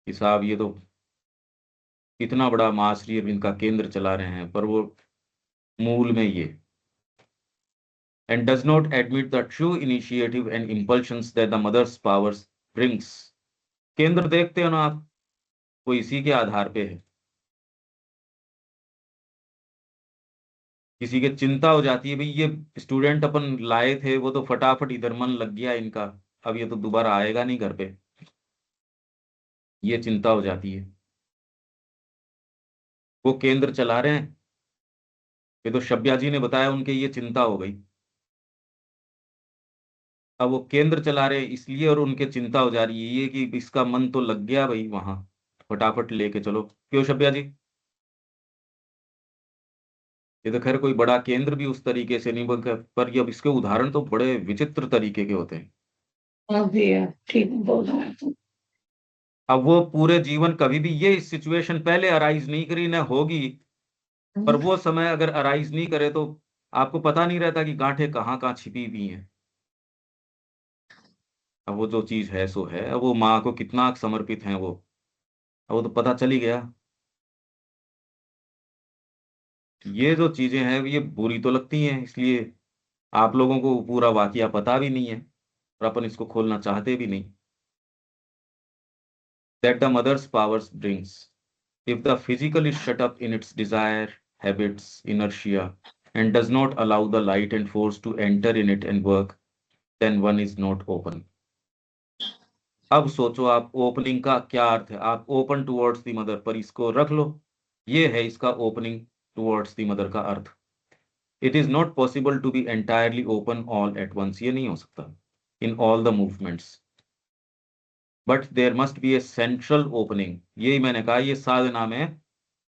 कि साहब ये तो इतना बड़ा माँ श्री अरविंद का केंद्र चला रहे हैं, पर वो मूल में ये, and does not admit the true initiative and impulsions that the mother's powers brings। केंद्र देखते हो ना आप, वो इसी के आधार पे है। किसी के चिंता हो जाती है, भाई ये स्टूडेंट अपन लाए थे वो तो फटाफट इधर मन लग गया इनका, अब ये तो दोबारा आएगा नहीं घर पे, ये चिंता हो जाती है। वो केंद्र चला रहे हैं, ये तो शब्या जी ने बताया, उनके ये चिंता हो गई। अब वो केंद्र चला रहे हैं इसलिए, और उनके चिंता हो जा रही है ये कि इसका मन तो लग गया भाई वहां, फटाफट लेके चलो। क्यों शब्या जी? ये तो खैर कोई बड़ा केंद्र भी उस तरीके से नहीं बन, पर ये अब इसके उदाहरण तो बड़े विचित्र तरीके के होते हैं। हाँ भैया, ठीक बोल रहे हैं। अब वो पूरे जीवन कभी भी ये सिचुएशन पहले अराइज नहीं करी, ना होगी, पर वो समय अगर अराइज नहीं करे तो आपको पता नहीं रहता कि गांठें कहाँ कहाँ छिपी हुई हैं। अब वो जो चीज है सो है, अब वो माँ को कितना समर्पित है वो, अब वो तो पता चल ही गया। ये जो चीजें हैं ये बुरी तो लगती हैं, इसलिए आप लोगों को पूरा वाकया पता भी नहीं है और अपन इसको खोलना चाहते भी नहीं। That the mother's powers brings. If the physical is shut up in its desire, habits, inertia, and does not allow the light and force to enter in it and work, then one is not open. अब सोचो आप opening का क्या अर्थ है। आप open towards the mother पर इसको रख लो, ये है इसका ओपनिंग टुवर्ड्स द मदर का अर्थ। It is not possible to be entirely open all at once, ये नहीं हो सकता in all the movements, but there must be a central opening. यही मैंने कहा, ये साधना में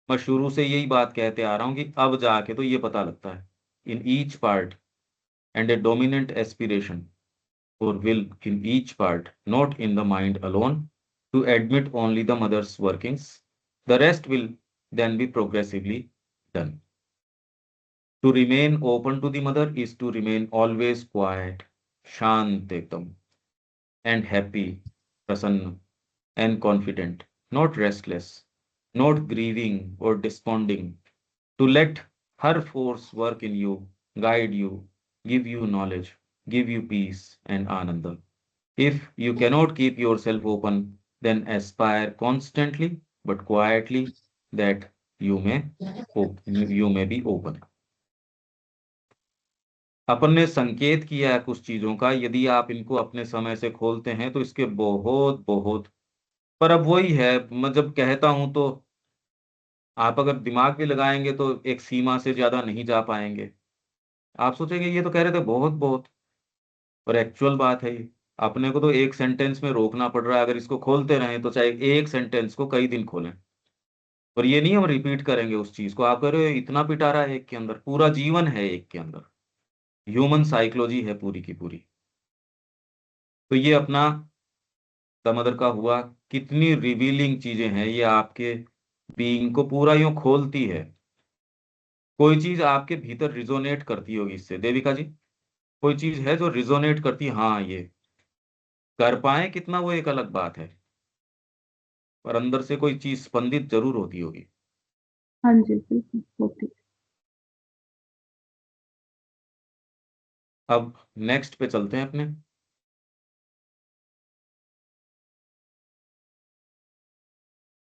मैं शुरू से यही बात कहते आ रहा हूं कि अब जाके तो ये पता लगता है। In each part and a dominant aspiration और will in each part, not in the mind alone, to admit only the Mother's workings, the rest will then be progressively done. To remain open to the Mother is to remain always quiet, शांत एकदम, and happy, प्रसन्न, and confident, not restless, not grieving or desponding, to let her force work in you, guide you, give you knowledge, give you peace and ananda. If you cannot keep yourself open, then aspire constantly but quietly that you may be open. अपन ने संकेत किया है कुछ चीजों का, यदि आप इनको अपने समय से खोलते हैं तो इसके बहुत बहुत, पर अब वही है, मैं जब कहता हूं तो आप अगर दिमाग भी लगाएंगे तो एक सीमा से ज्यादा नहीं जा पाएंगे। आप सोचेंगे ये तो कह रहे थे बहुत बहुत, पर एक्चुअल बात है ये। अपने को तो एक सेंटेंस में रोकना पड़ रहा है, अगर इसको खोलते रहें तो चाहे एक सेंटेंस को कई दिन खोलें, और ये नहीं हम रिपीट करेंगे उस चीज को। आप कह रहे हो इतना पिटारा है एक के अंदर, पूरा जीवन है एक के अंदर, ह्यूमन साइकोलॉजी है पूरी की पूरी। तो ये अपना समदर का हुआ, कितनी रिवीलिंग चीजें हैं ये, आपके बीइंग को पूरा यूं खोलती है। कोई चीज आपके भीतर रिजोनेट करती होगी इससे देविका जी, कोई चीज है जो रिजोनेट करती है, हाँ ये कर पाए कितना वो एक अलग बात है, पर अंदर से कोई चीज स्पंदित जरूर होती होगी। हाँ जी, बिल्कुल होती है। अब नेक्स्ट पे चलते हैं अपने।